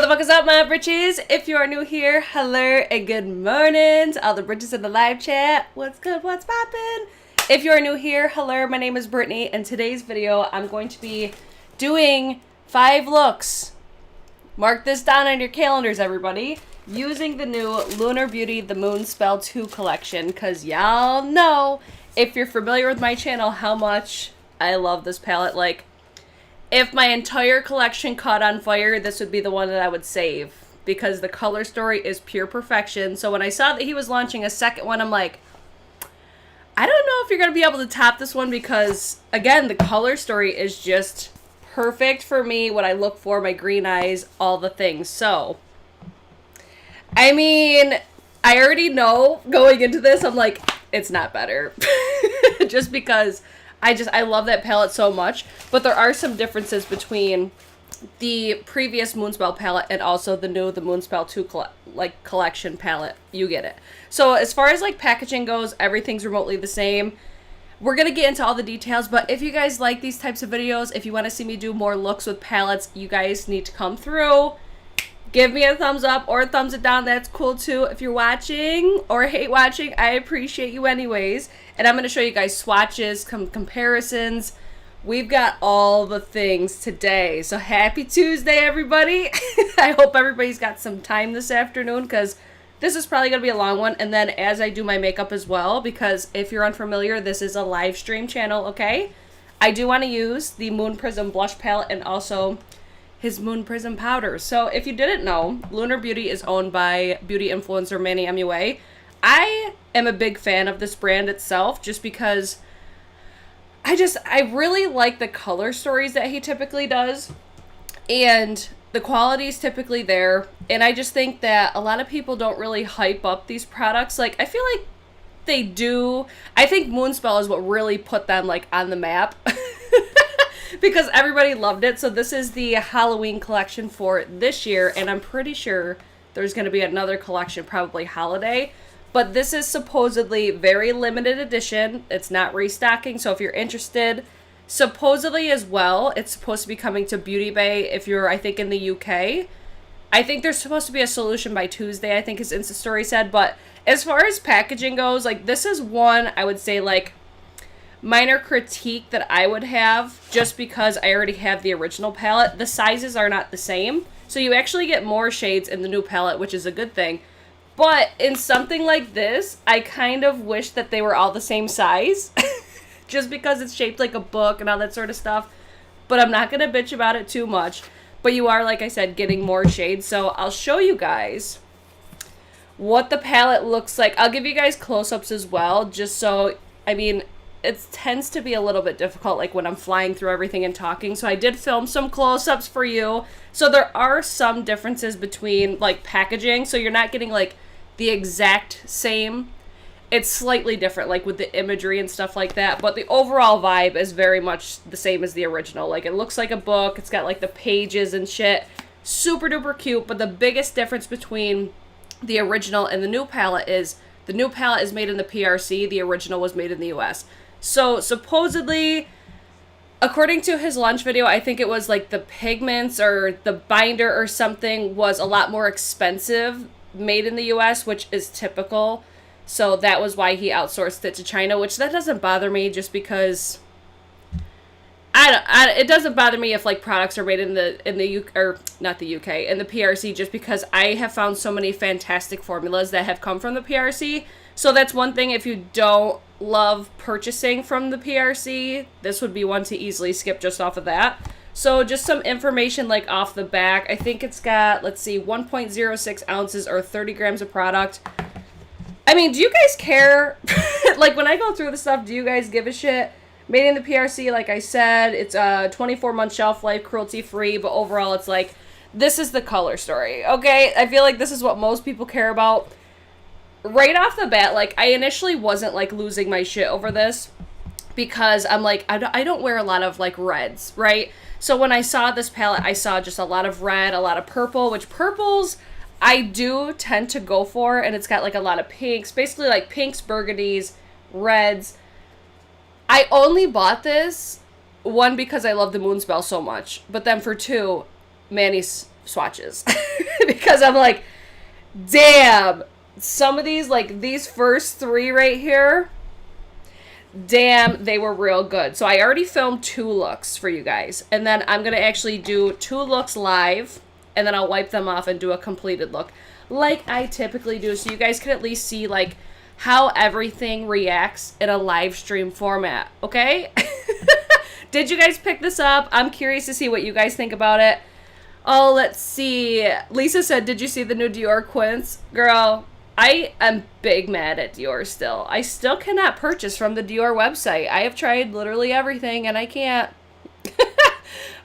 What the fuck is up, my britches? If you are new here, hello and good morning to all the britches in the live chat. What's good? What's poppin'? If you are new here, hello, my name is Brittany. In today's video, I'm going to be doing 5 looks. Mark this down on your calendars, everybody. Using the new Lunar Beauty The Moonspell 2 collection, because y'all know, if you're familiar with my channel, how much I love this palette. Like, if my entire collection caught on fire, this would be the one that I would save, because the color story is pure perfection. So when I saw that he was launching a second one, I'm like, I don't know if you're going to be able to top this one, because, again, the color story is just perfect for me, what I look for, my green eyes, all the things. So, I mean, I already know going into this, I'm like, it's not better. Just because I love that palette so much. But there are some differences between the previous Moonspell palette and also the new The Moonspell 2 collection palette. You get it. So as far as like packaging goes, everything's remotely the same. We're going to get into all the details, but if you guys like these types of videos, if you want to see me do more looks with palettes, you guys need to come through. Give me a thumbs up or a thumbs it down. That's cool too. If you're watching or hate watching, I appreciate you anyways. And I'm going to show you guys swatches, comparisons. We've got all the things today. So happy Tuesday, everybody. I hope everybody's got some time this afternoon, because this is probably going to be a long one. And then as I do my makeup as well, because if you're unfamiliar, this is a live stream channel, okay? I do want to use the Moon Prism blush palette and also his Moon Prism powder. So if you didn't know, Lunar Beauty is owned by beauty influencer Manny MUA. I am a big fan of this brand itself, just because I really like the color stories that he typically does, and the quality is typically there. And I just think that a lot of people don't really hype up these products. Like, I feel like they do. I think Moonspell is what really put them like on the map. Because everybody loved it. So this is the Halloween collection for this year, and I'm pretty sure there's going to be another collection, probably holiday. But this is supposedly very limited edition. It's not restocking, so if you're interested, supposedly as well, it's supposed to be coming to Beauty Bay if you're, I think, in the UK. I think there's supposed to be a solution by Tuesday, I think his Insta story said. But as far as packaging goes, like, this is one, I would say, like, minor critique that I would have, just because I already have the original palette. The sizes are not the same, so you actually get more shades in the new palette, which is a good thing. But in something like this, I kind of wish that they were all the same size, just because it's shaped like a book and all that sort of stuff. But I'm not going to bitch about it too much. But you are, like I said, getting more shades. So I'll show you guys what the palette looks like. I'll give you guys close-ups as well, just so, I mean, it tends to be a little bit difficult, like when I'm flying through everything and talking. So I did film some close-ups for you. So there are some differences between like packaging. So you're not getting like the exact same. It's slightly different, like with the imagery and stuff like that. But the overall vibe is very much the same as the original. Like, it looks like a book. It's got like the pages and shit. Super duper cute. But the biggest difference between the original and the new palette is the new palette is made in the PRC. The original was made in the US. So supposedly, according to his launch video, I think it was like the pigments or the binder or something was a lot more expensive made in the US, which is typical. So that was why he outsourced it to China, which that doesn't bother me, just because it doesn't bother me if like products are made in the UK, or not the UK, in the PRC, just because I have found so many fantastic formulas that have come from the PRC. So that's one thing. If you don't love purchasing from the PRC, this would be one to easily skip just off of that. So just some information like off the back. I think it's got, let's see, 1.06 ounces or 30 grams of product. I mean, do you guys care? Like, when I go through the stuff, do you guys give a shit? Made in the PRC, like I said, it's a 24-month shelf life, cruelty-free, but overall it's like, this is the color story, okay? I feel like this is what most people care about. Right off the bat, like, I initially wasn't, like, losing my shit over this, because I'm like, I don't wear a lot of, like, reds, right? So when I saw this palette, I saw just a lot of red, a lot of purple, which purples I do tend to go for, and it's got, like, a lot of pinks, basically, like, pinks, burgundies, reds. I only bought this, one, because I love the Moonspell so much, but then for two, Manny's swatches. Because I'm like, damn, some of these, like these first 3 right here, damn, they were real good. So I already filmed 2 looks for you guys. And then I'm going to actually do 2 looks live. And then I'll wipe them off and do a completed look like I typically do. So you guys can at least see like how everything reacts in a live stream format. Okay? Did you guys pick this up? I'm curious to see what you guys think about it. Oh, let's see. Lisa said, did you see the new Dior Quince? Girl, I am big mad at Dior still. I still cannot purchase from the Dior website. I have tried literally everything and I can't.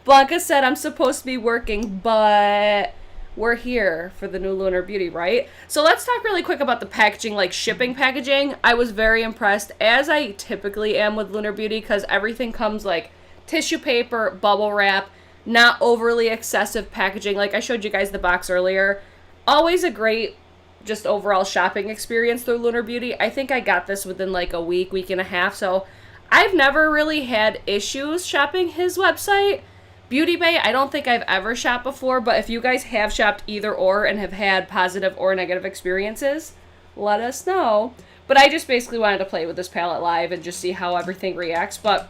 Blanca said, I'm supposed to be working, but we're here for the new Lunar Beauty, right? So let's talk really quick about the packaging, like shipping packaging. I was very impressed, as I typically am with Lunar Beauty, because everything comes like tissue paper, bubble wrap, not overly excessive packaging. Like I showed you guys the box earlier. Always a great just overall shopping experience through Lunar Beauty. I think I got this within like a week and a half, so I've never really had issues shopping his website. Beauty Bay, I don't think I've ever shopped before, but if you guys have shopped either or and have had positive or negative experiences, let us know. But I just basically wanted to play with this palette live and just see how everything reacts. But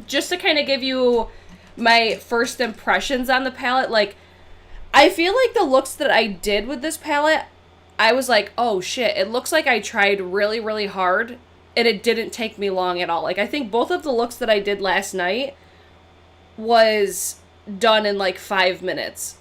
just to kind of give you my first impressions on the palette, like, I feel like the looks that I did with this palette, I was like, oh shit, it looks like I tried really, really hard and it didn't take me long at all. Like, I think both of the looks that I did last night was done in like 5 minutes.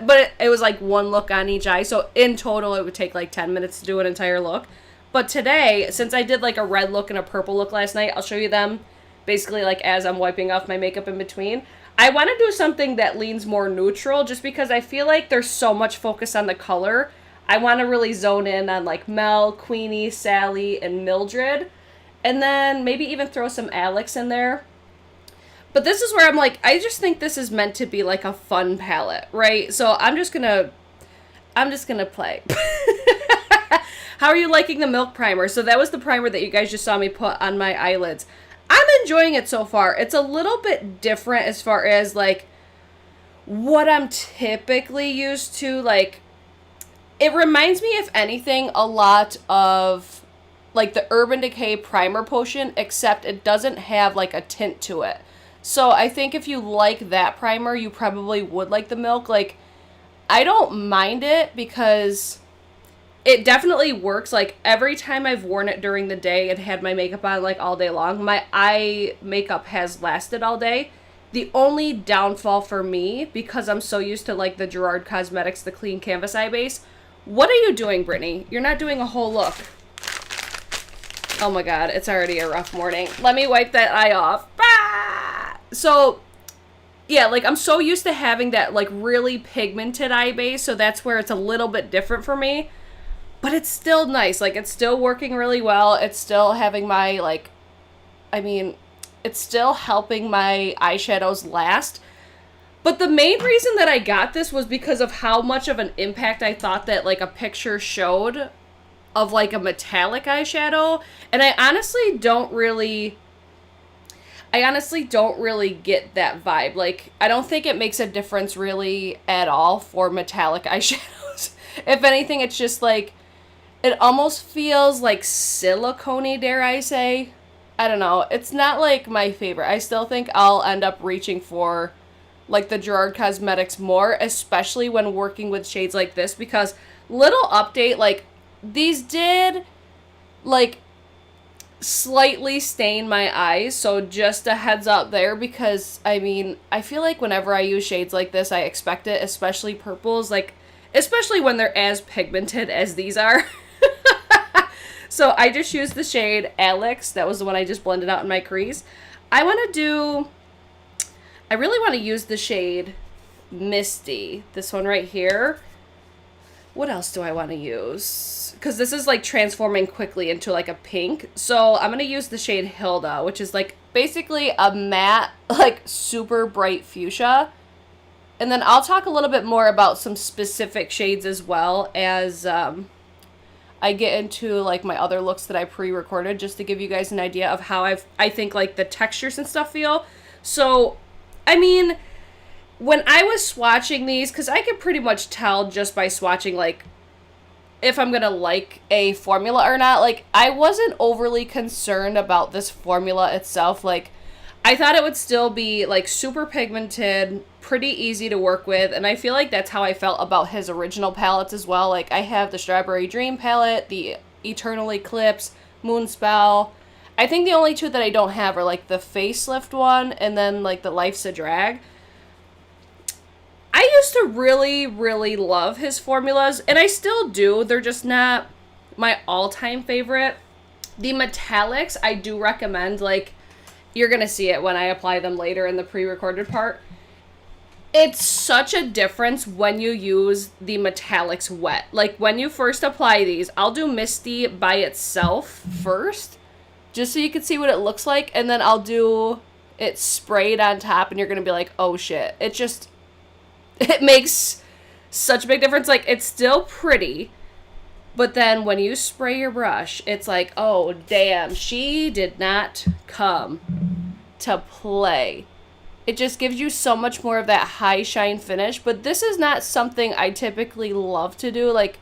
But it was like 1 look on each eye. So in total, it would take like 10 minutes to do an entire look. But today, since I did like a red look and a purple look last night, I'll show you them basically like as I'm wiping off my makeup in between. I want to do something that leans more neutral just because I feel like there's so much focus on the color. I want to really zone in on like Mel, Queenie, Sally, and Mildred. And then maybe even throw some Alex in there. But this is where I'm like, I just think this is meant to be like a fun palette, right? So I'm just gonna play. How are you liking the Milk Primer? So that was the primer that you guys just saw me put on my eyelids. I'm enjoying it so far. It's a little bit different as far as like what I'm typically used to. Like, it reminds me, if anything, a lot of like the Urban Decay Primer Potion, except it doesn't have like a tint to it. So I think if you like that primer, you probably would like the Milk. Like, I don't mind it because it definitely works. Like, every time I've worn it during the day and had my makeup on like all day long, my eye makeup has lasted all day. The only downfall for me, because I'm so used to like the Gerard Cosmetics, the clean canvas eye base. What are you doing, Brittany? You're not doing a whole look. Oh my god, it's already a rough morning. Let me wipe that eye off. Ah! So, yeah, like, I'm so used to having that, like, really pigmented eye base, so that's where it's a little bit different for me. But it's still nice. Like, it's still working really well. It's still having my, like, I mean, it's still helping my eyeshadows last. But the main reason that I got this was because of how much of an impact I thought that, like, a picture showed of, like, a metallic eyeshadow. And I honestly don't really get that vibe. Like, I don't think it makes a difference really at all for metallic eyeshadows. If anything, it's just like, it almost feels like silicone-y, dare I say. I don't know. It's not like my favorite. I still think I'll end up reaching for like the Gerard Cosmetics more, especially when working with shades like this, because little update, like, these did like slightly stain my eyes, so just a heads up there, because I mean, I feel like whenever I use shades like this, I expect it, especially purples, like, especially when they're as pigmented as these are. So I just used the shade Alex. That was the one I just blended out in my crease. I really want to use the shade Misty, this one right here. What else do I want to use? Because this is like transforming quickly into like a pink. So I'm going to use the shade Hilda, which is like basically a matte, like super bright fuchsia. And then I'll talk a little bit more about some specific shades as well as I get into like my other looks that I pre-recorded, just to give you guys an idea of how I think like the textures and stuff feel. So, I mean, when I was swatching these, because I could pretty much tell just by swatching, like, if I'm gonna like a formula or not. Like, I wasn't overly concerned about this formula itself. Like, I thought it would still be, like, super pigmented, pretty easy to work with, and I feel like that's how I felt about his original palettes as well. Like, I have the Strawberry Dream palette, the Eternal Eclipse, Moonspell. I think the only two that I don't have are, like, the facelift one, and then, like, the Life's a Drag. I used to really, really love his formulas, and I still do. They're just not my all-time favorite. The metallics, I do recommend. Like, you're going to see it when I apply them later in the pre-recorded part. It's such a difference when you use the metallics wet. Like, when you first apply these, I'll do Misty by itself first, just so you can see what it looks like, and then I'll do it sprayed on top, and you're going to be like, oh shit. It makes such a big difference. Like, it's still pretty, but then when you spray your brush, it's like, oh, damn, she did not come to play. It just gives you so much more of that high shine finish, but this is not something I typically love to do. Like,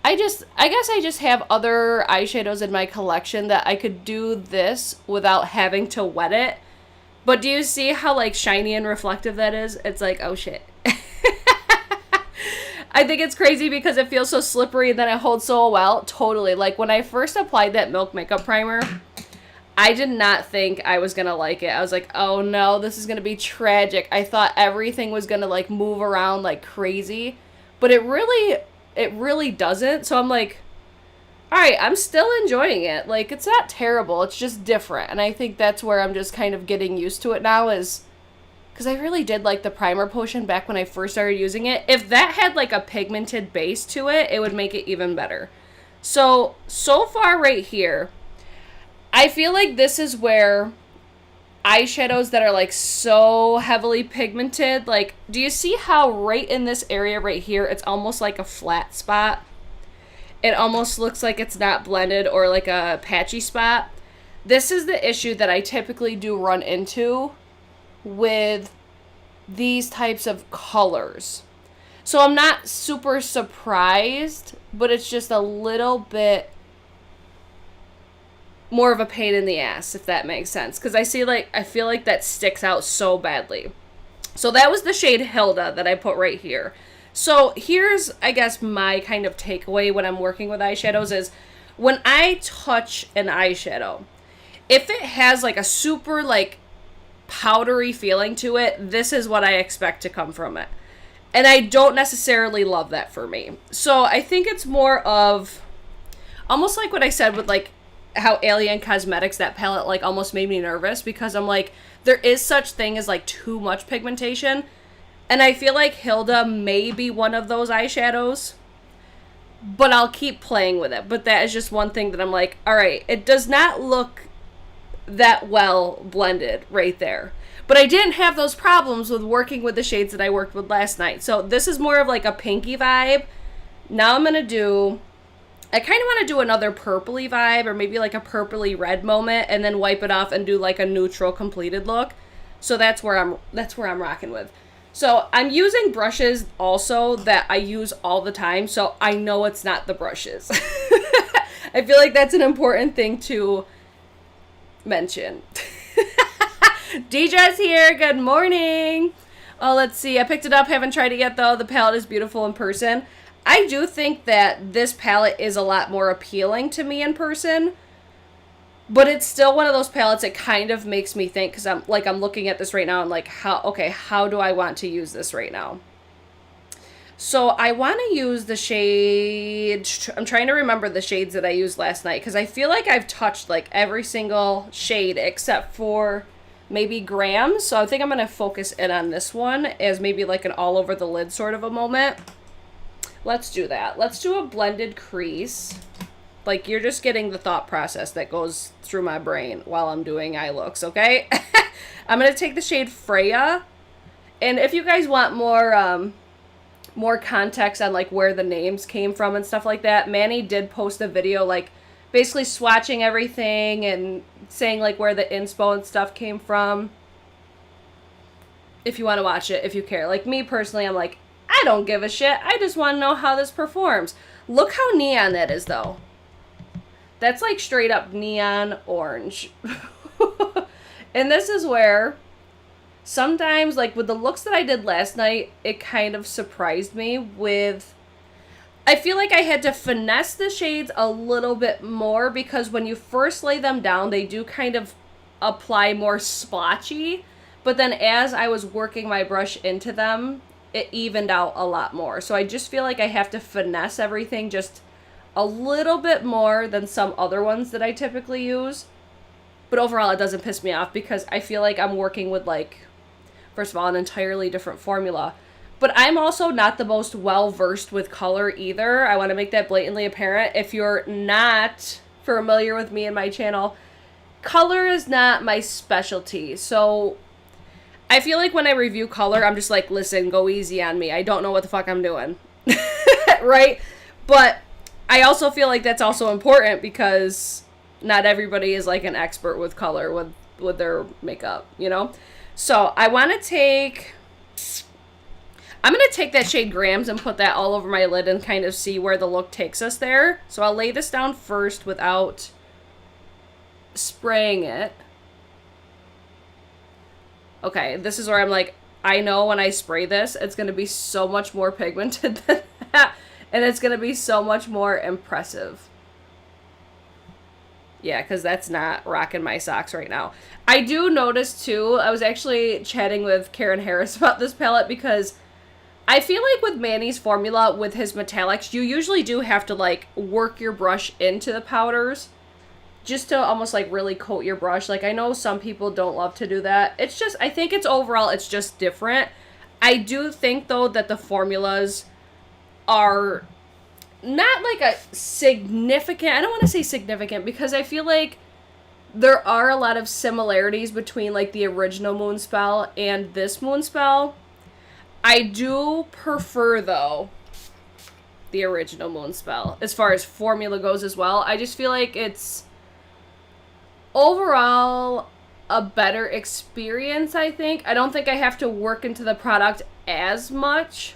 I guess I just have other eyeshadows in my collection that I could do this without having to wet it. But do you see how, like, shiny and reflective that is? It's like, oh shit. I think it's crazy because it feels so slippery and then it holds so well. Totally. Like, when I first applied that Milk Makeup Primer, I did not think I was going to like it. I was like, oh no, this is going to be tragic. I thought everything was going to, like, move around like crazy. But it really doesn't. So I'm like, alright, I'm still enjoying it. Like, it's not terrible. It's just different. And I think that's where I'm just kind of getting used to it now, is because I really did like the primer potion back when I first started using it. If that had, like, a pigmented base to it, it would make it even better. So far right here, I feel like this is where eyeshadows that are, like, so heavily pigmented, like, do you see how right in this area right here, it's almost like a flat spot? It almost looks like it's not blended, or like a patchy spot. This is the issue that I typically do run into with these types of colors. So I'm not super surprised, but it's just a little bit more of a pain in the ass, if that makes sense. Because I feel like that sticks out so badly. So that was the shade Hilda that I put right here. So here's, I guess, my kind of takeaway when I'm working with eyeshadows is, when I touch an eyeshadow, if it has, like, a super, like, powdery feeling to it, this is what I expect to come from it. And I don't necessarily love that for me. So I think it's more of almost like what I said with, like, how Alien Cosmetics, that palette, like, almost made me nervous, because I'm like, there is such thing as, like, too much pigmentation. And I feel like Hilda may be one of those eyeshadows, but I'll keep playing with it. But that is just one thing that I'm like, all right, it does not look that well blended right there. But I didn't have those problems with working with the shades that I worked with last night. So this is more of like a pinky vibe. Now I'm going to do, I kind of want to do another purpley vibe, or maybe like a purpley red moment, and then wipe it off and do like a neutral completed look. So that's where I'm rocking with. So I'm using brushes also that I use all the time, so I know it's not the brushes. I feel like that's an important thing to mention. DJ's here, good morning. Oh, let's see, I picked it up, haven't tried it yet though. The palette is beautiful in person. I do think that this palette is a lot more appealing to me in person. But it's still one of those palettes that kind of makes me think, because I'm looking at this right now and like, how do I want to use this right now? So I want to use the shade, I'm trying to remember the shades that I used last night, because I feel like I've touched like every single shade except for maybe Grams. So I think I'm going to focus in on this one as maybe like an all over the lid sort of a moment. Let's do that. Let's do a blended crease. Like, you're just getting the thought process that goes through my brain while I'm doing eye looks, okay? I'm going to take the shade Freya. And if you guys want more context on, like, where the names came from and stuff like that, Manny did post a video, like, basically swatching everything and saying, like, where the inspo and stuff came from. if you want to watch it, if you care. Like me personally, I'm like, I don't give a shit. I just want to know how this performs. Look how neon that is, though. That's like straight up neon orange. And this is where sometimes, like with the looks that I did last night, it kind of surprised me with... I feel like I had to finesse the shades a little bit more because when you first lay them down, they do kind of apply more splotchy. But then as I was working my brush into them, it evened out a lot more. So I just feel like I have to finesse everything just a little bit more than some other ones that I typically use. But overall, it doesn't piss me off because I feel like I'm working with, like, first of all, an entirely different formula. But I'm also not the most well-versed with color either. I want to make that blatantly apparent. If you're not familiar with me and my channel, color is not my specialty. So I feel like when I review color, I'm just like, listen, go easy on me. I don't know what the fuck I'm doing. Right? But I also feel like that's also important because not everybody is like an expert with color with their makeup, you know? So I want to take... I'm going to take that shade Grams and put that all over my lid and kind of see where the look takes us there. So I'll lay this down first without spraying it. Okay, this is where I'm like, I know when I spray this, it's going to be so much more pigmented than that. And it's going to be so much more impressive. Yeah, because that's not rocking my socks right now. I do notice, too, I was actually chatting with Karen Harris about this palette because... I feel like with Manny's formula, with his metallics, you usually do have to, like, work your brush into the powders just to almost, like, really coat your brush. Like, I know some people don't love to do that. It's just, I think it's overall, it's just different. I do think, though, that the formulas are not, like, a significant, I don't want to say significant, because I feel like there are a lot of similarities between, like, the original Moonspell and this Moonspell. I do prefer, though, the original Moonspell as far as formula goes as well. I just feel like it's overall a better experience, I think. I don't think I have to work into the product as much.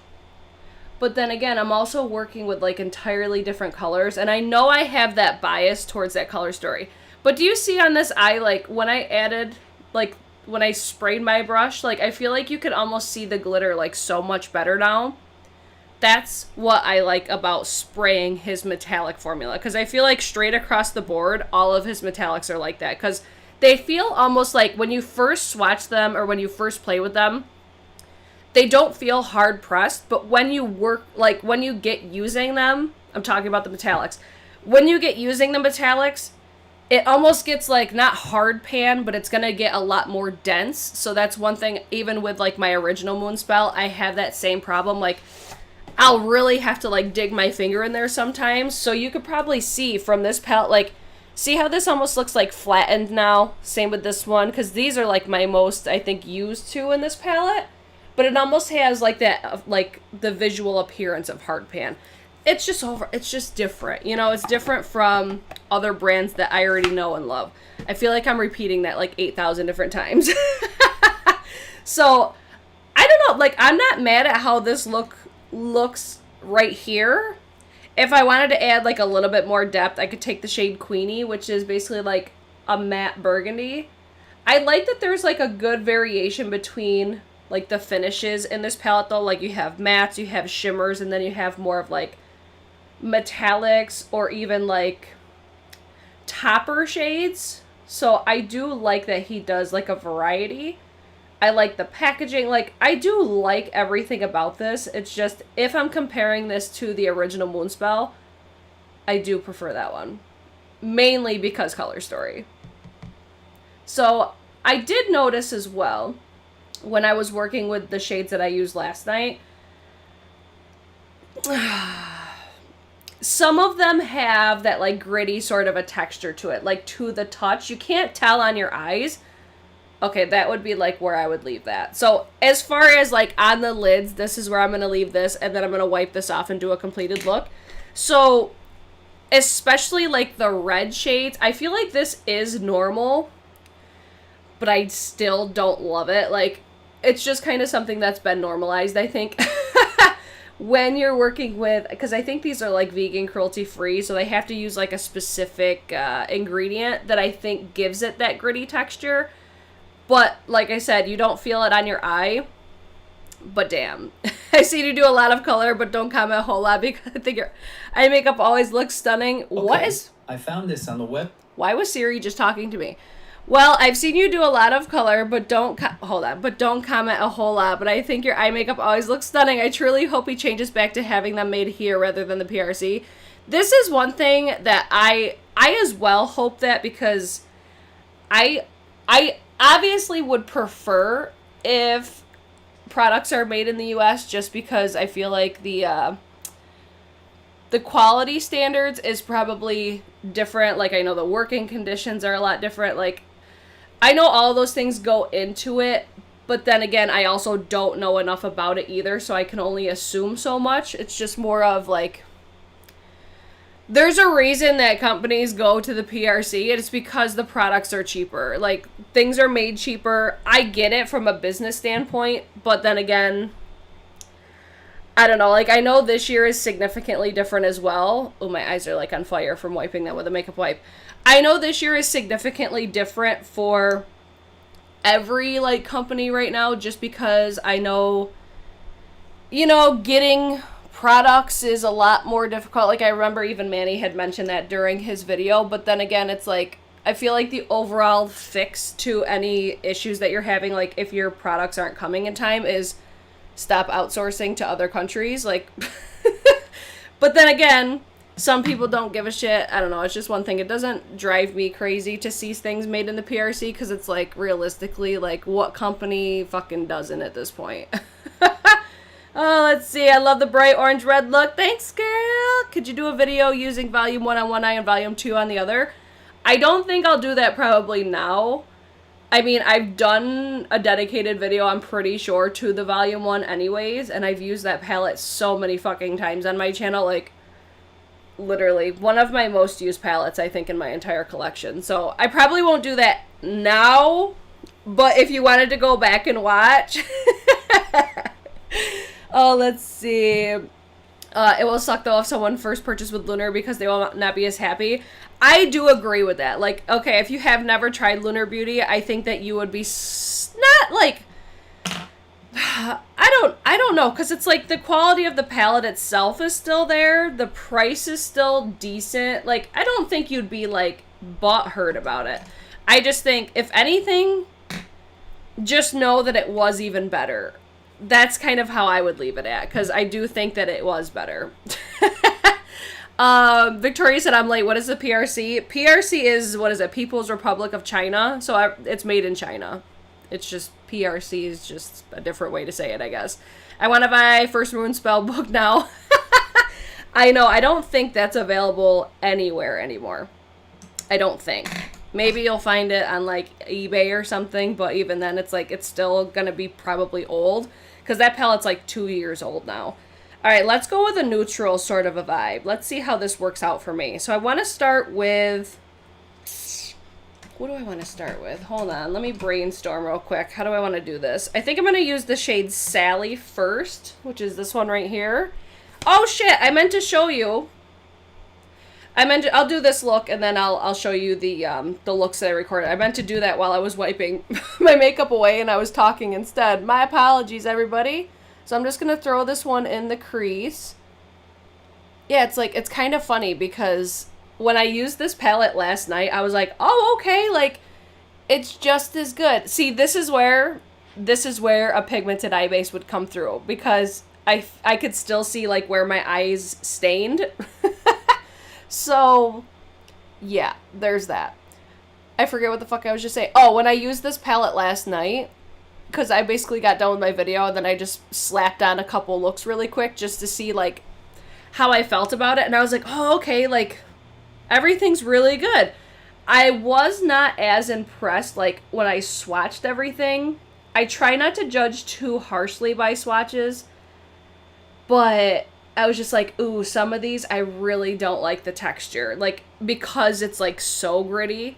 But then again, I'm also working with, like, entirely different colors. And I know I have that bias towards that color story. But do you see on this eye, like, when I added, like... when I sprayed my brush, like, I feel like you could almost see the glitter, like, so much better now. That's what I like about spraying his metallic formula. Because I feel like straight across the board, all of his metallics are like that. Because they feel almost like when you first swatch them or when you first play with them, they don't feel hard pressed. But when you work, like, when you get using them, I'm talking about the metallics. When you get using the metallics, it almost gets, like, not hard pan, but it's going to get a lot more dense. So that's one thing, even with, like, my original Moonspell, I have that same problem. Like, I'll really have to, like, dig my finger in there sometimes. So you could probably see from this palette, like, see how this almost looks, like, flattened now? Same with this one, because these are, like, my most, I think, used to in this palette. But it almost has, like, that, like, the visual appearance of hard pan. It's just different, you know, it's different from other brands that I already know and love. I feel like I'm repeating that like 8,000 different times. So, I don't know, like, I'm not mad at how this looks right here. If I wanted to add like a little bit more depth, I could take the shade Queenie, which is basically like a matte burgundy. I like that there's like a good variation between like the finishes in this palette though. Like you have mattes, you have shimmers, and then you have more of like metallics or even like topper shades. So I do like that he does like a variety. I like the packaging. Like, I do like everything about this. It's just, if I'm comparing this to the original Moonspell, I do prefer that one. Mainly because color story. So I did notice as well, when I was working with the shades that I used last night, some of them have that like gritty sort of a texture to it, like to the touch. You can't tell on your eyes. Okay, that would be like where I would leave that. So as far as like on the lids, this is where I'm going to leave this, and then I'm going to wipe this off and do a completed look. So especially like the red shades, I feel like this is normal, but I still don't love it. Like, it's just kind of something that's been normalized, I think. When you're working with, because I think these are like vegan, cruelty free, so they have to use like a specific ingredient that I think gives it that gritty texture. But like I said, you don't feel it on your eye. But damn, I see you do a lot of color, but don't comment a whole lot because I think your eye makeup always looks stunning. Okay, what is? I found this on the web. Why was Siri just talking to me? Well, I've seen you do a lot of color, but don't don't comment a whole lot. But I think your eye makeup always looks stunning. I truly hope he changes back to having them made here rather than the PRC. This is one thing that I as well hope that, because I obviously would prefer if products are made in the US, just because I feel like the quality standards is probably different. Like, I know the working conditions are a lot different. Like, I know all those things go into it, but then again, I also don't know enough about it either, so I can only assume so much. It's just more of like, there's a reason that companies go to the PRC. It's because the products are cheaper. Like, things are made cheaper. I get it from a business standpoint, but then again, I don't know. Like, I know this year is significantly different as well. Oh, my eyes are like on fire from wiping them with a makeup wipe. I know this year is significantly different for every like company right now, just because I know, you know, getting products is a lot more difficult. Like, I remember even Manny had mentioned that during his video, but then again, it's like, I feel like the overall fix to any issues that you're having, like if your products aren't coming in time, is stop outsourcing to other countries. Like, but then again, some people don't give a shit. I don't know. It's just one thing. It doesn't drive me crazy to see things made in the PRC, because it's like, realistically, like, what company fucking doesn't at this point? Oh, let's see. I love the bright orange red look. Thanks, girl. Could you do a video using volume 1 on one eye and volume 2 on the other? I don't think I'll do that probably now. I mean, I've done a dedicated video, I'm pretty sure, to the volume 1 anyways, and I've used that palette so many fucking times on my channel. Like, literally one of my most used palettes, I think, in my entire collection. So I probably won't do that now, but if you wanted to go back and watch. Oh, let's see. It will suck, though, if someone first purchased with Lunar because they will not be as happy. I do agree with that. Like, okay, if you have never tried Lunar Beauty, I think that you would be not, like, I don't know, because it's like the quality of the palette itself is still there. The price is still decent. Like, I don't think you'd be, like, butthurt about it. I just think, if anything, just know that it was even better. That's kind of how I would leave it at, because I do think that it was better. Victoria said, I'm late. What is the PRC? PRC is, what is it? People's Republic of China. So it's made in China. It's just, PRC is just a different way to say it, I guess. I want to buy first MOONSPELL book now. I know. I don't think that's available anywhere anymore. I don't think. Maybe you'll find it on like eBay or something, but even then it's like, it's still gonna be probably old, because that palette's like 2 years old now. All right, let's go with a neutral sort of a vibe. Let's see how this works out for me. So I want to start with, what do I want to start with? Hold on, let me brainstorm real quick. How do I want to do this? I think I'm going to use the shade Sally first, which is this one right here. Oh shit, I meant to show you. I'll do this look, and then I'll show you the looks that I recorded. I meant to do that while I was wiping my makeup away and I was talking instead. My apologies, everybody. So I'm just going to throw this one in the crease. Yeah, it's like, it's kind of funny because when I used this palette last night, I was like, oh, okay, like, it's just as good. See, this is where a pigmented eye base would come through, because I could still see like where my eyes stained. So, yeah, there's that. I forget what the fuck I was just saying. Oh, when I used this palette last night, because I basically got done with my video, and then I just slapped on a couple looks really quick just to see, like, how I felt about it. And I was like, oh, okay, like, everything's really good. I was not as impressed, like, when I swatched everything. I try not to judge too harshly by swatches, but I was just like, ooh, some of these, I really don't like the texture. Like, because it's, like, so gritty.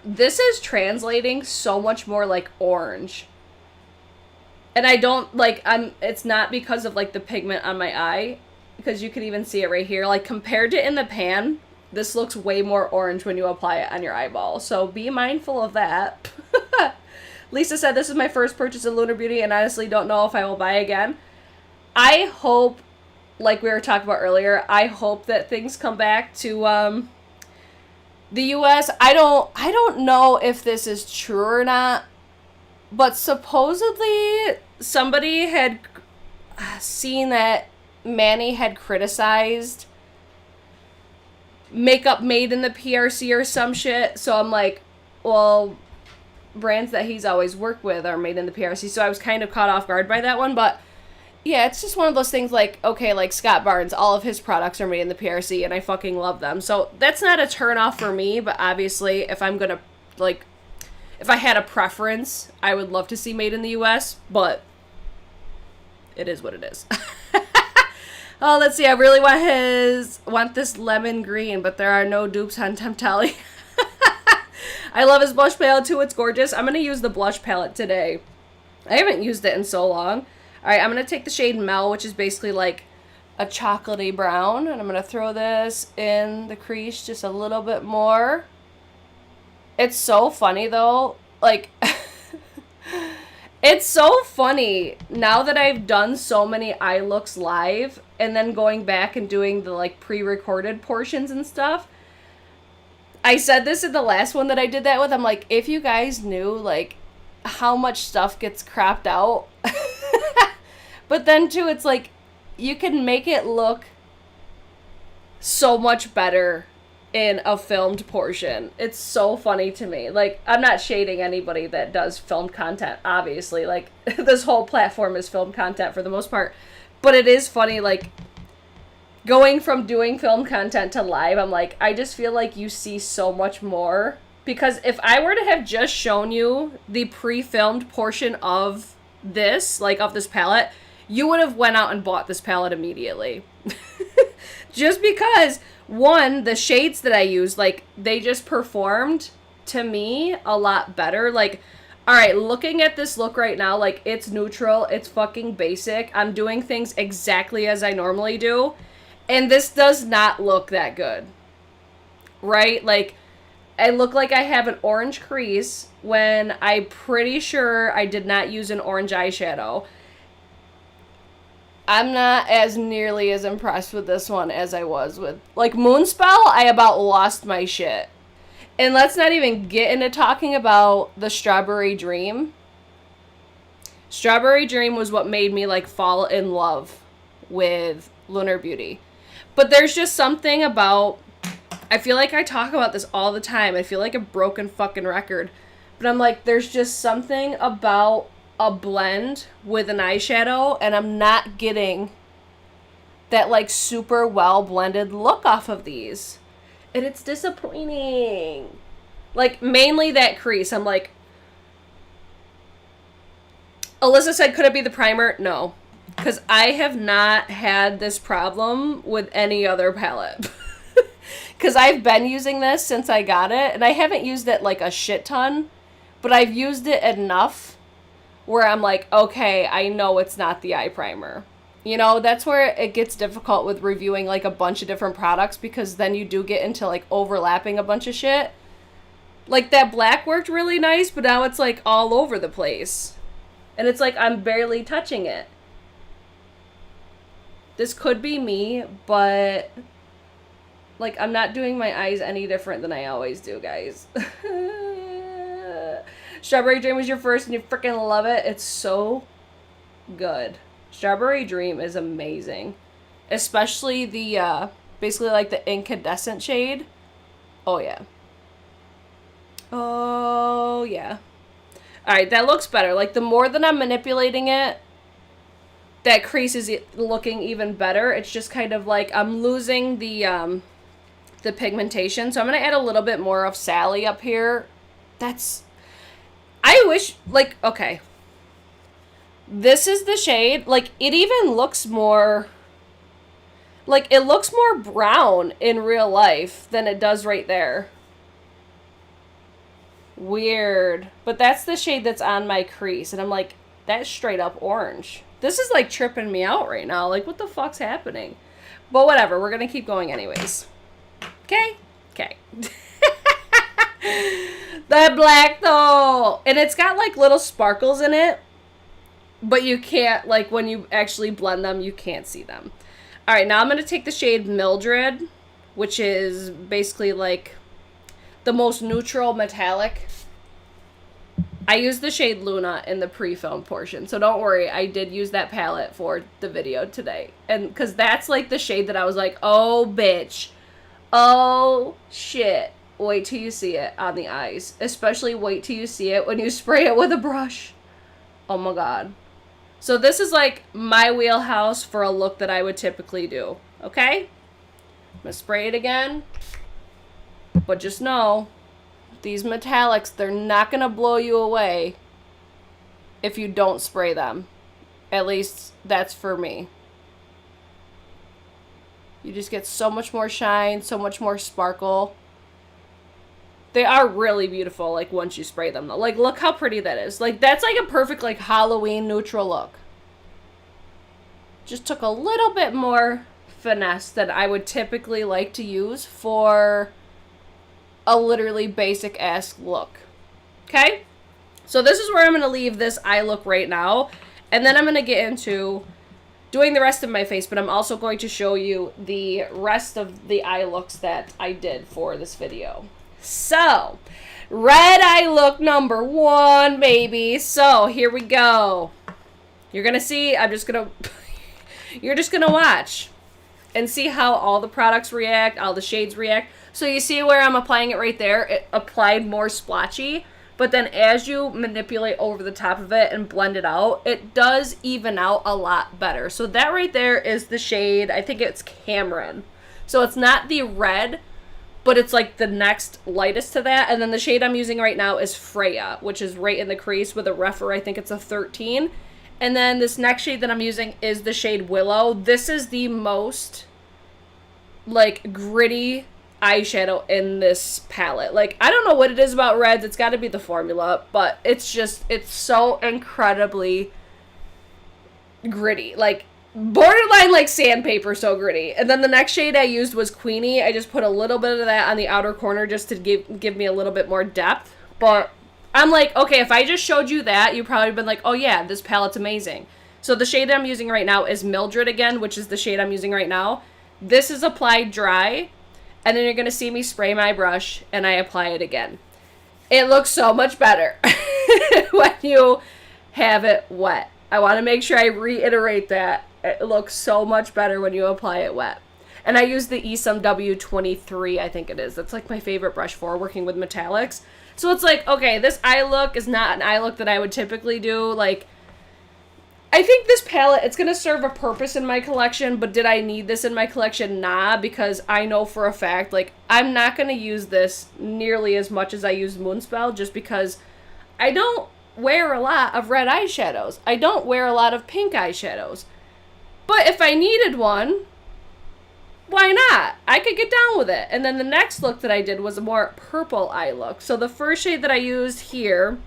This is translating so much more like orange. And I don't, like, it's not because of, like, the pigment on my eye, because you can even see it right here. Like, compared to in the pan, this looks way more orange when you apply it on your eyeball. So be mindful of that. Lisa said, this is my first purchase of Lunar Beauty, and honestly don't know if I will buy again. I hope, like we were talking about earlier, I hope that things come back to the US. I don't know if this is true or not, but supposedly somebody had seen that Manny had criticized makeup made in the PRC or some shit. So I'm like, well, brands that he's always worked with are made in the PRC. So I was kind of caught off guard by that one. But yeah, it's just one of those things like, okay, like Scott Barnes, all of his products are made in the PRC and I fucking love them. So that's not a turn off for me. But obviously, if I'm going to, like, if I had a preference, I would love to see made in the US. But it is what it is. Oh, let's see. I really want this lemon green, but there are no dupes on Temptali. I love his blush palette too. It's gorgeous. I'm going to use the blush palette today. I haven't used it in so long. All right, I'm going to take the shade Mel, which is basically like a chocolatey brown, and I'm going to throw this in the crease just a little bit more. It's so funny though. Like, it's so funny now that I've done so many eye looks live and then going back and doing the like pre-recorded portions and stuff. I said this in the last one that I did that with. I'm like, if you guys knew like how much stuff gets cropped out. But then too, it's like you can make it look so much better in a filmed portion. It's so funny to me. Like, I'm not shading anybody that does filmed content, obviously. Like, this whole platform is filmed content for the most part. But it is funny, like, going from doing film content to live, I'm like, I just feel like you see so much more. Because if I were to have just shown you the pre-filmed portion of this, like, of this palette, you would have went out and bought this palette immediately. Just because, one, the shades that I use, like, they just performed, to me, a lot better. Like, alright, looking at this look right now, like, it's neutral, it's fucking basic. I'm doing things exactly as I normally do. And this does not look that good. Right? Like, I look like I have an orange crease when I'm pretty sure I did not use an orange eyeshadow. I'm not as nearly as impressed with this one as I was with, like, Moonspell. I about lost my shit. And let's not even get into talking about the Strawberry Dream. Strawberry Dream was what made me, like, fall in love with Lunar Beauty. But there's just something about, I feel like I talk about this all the time. I feel like a broken fucking record. But I'm like, there's just something about a blend with an eyeshadow, and I'm not getting that, like, super well blended look off of these. And it's disappointing. Like, mainly that crease. I'm like, Alyssa said, could it be the primer? No. Because I have not had this problem with any other palette. Because I've been using this since I got it, and I haven't used it, like, a shit ton, but I've used it enough where I'm like, okay, I know it's not the eye primer. You know, that's where it gets difficult with reviewing, like, a bunch of different products, because then you do get into, like, overlapping a bunch of shit. Like, that black worked really nice, but now it's, like, all over the place. And it's like I'm barely touching it. This could be me, but, like, I'm not doing my eyes any different than I always do, guys. Strawberry Dream was your first and you freaking love it. It's so good. Strawberry Dream is amazing. Especially the, basically like the incandescent shade. Oh, yeah. Oh, yeah. Alright, that looks better. Like, the more that I'm manipulating it, that crease is looking even better. It's just kind of like I'm losing the pigmentation. So I'm going to add a little bit more of Sally up here. That's... I wish, like, okay. This is the shade. Like, it even looks more... Like, it looks more brown in real life than it does right there. Weird. But that's the shade that's on my crease. And I'm like, that's straight up orange. This is like tripping me out right now. Like, what the fuck's happening? But whatever, we're gonna keep going anyways. Okay? Okay. That black though. And it's got like little sparkles in it. But you can't, like, when you actually blend them, you can't see them. Alright, now I'm gonna take the shade Mildred, which is basically like the most neutral metallic. I used the shade Lunar in the pre-film portion, so don't worry, I did use that palette for the video today. And because that's like the shade that I was like, oh bitch, oh shit. Wait till you see it on the eyes. Especially wait till you see it when you spray it with a brush. Oh my god. So this is like my wheelhouse for a look that I would typically do. Okay? I'm gonna spray it again. But just know, these metallics, they're not going to blow you away if you don't spray them. At least, that's for me. You just get so much more shine, so much more sparkle. They are really beautiful, like, once you spray them, though. Like, look how pretty that is. Like, that's like a perfect, like, Halloween neutral look. Just took a little bit more finesse than I would typically like to use for a literally basic-ass look. Okay? So this is where I'm going to leave this eye look right now. And then I'm going to get into doing the rest of my face. But I'm also going to show you the rest of the eye looks that I did for this video. So, red eye look number 1, baby. So, here we go. You're going to see, I'm just going to... You're just going to watch and see how all the products react, all the shades react. So you see where I'm applying it right there? It applied more splotchy. But then as you manipulate over the top of it and blend it out, it does even out a lot better. So that right there is the shade, I think it's Cameron. So it's not the red, but it's like the next lightest to that. And then the shade I'm using right now is Freya, which is right in the crease with a refer. I think it's a 13. And then this next shade that I'm using is the shade Willow. This is the most, like, gritty eyeshadow in this palette. Like, I don't know what it is about reds. It's got to be the formula, but it's just, it's so incredibly gritty. Like, borderline like sandpaper, so gritty. And then the next shade I used was Queenie. I just put a little bit of that on the outer corner just to give me a little bit more depth. But I'm like, okay, if I just showed you that, you'd probably been like, oh yeah, this palette's amazing. So the shade I'm using right now is Mildred again, which is the shade I'm using right now. This is applied dry. And then you're going to see me spray my brush and I apply it again. It looks so much better when you have it wet. I want to make sure I reiterate that. It looks so much better when you apply it wet. And I use the Esum W23, I think it is. That's like my favorite brush for working with metallics. So it's like, okay, this eye look is not an eye look that I would typically do. Like, I think this palette, it's going to serve a purpose in my collection, but did I need this in my collection? Nah, because I know for a fact, like, I'm not going to use this nearly as much as I use Moonspell, just because I don't wear a lot of red eyeshadows. I don't wear a lot of pink eyeshadows. But if I needed one, why not? I could get down with it. And then the next look that I did was a more purple eye look. So the first shade that I used here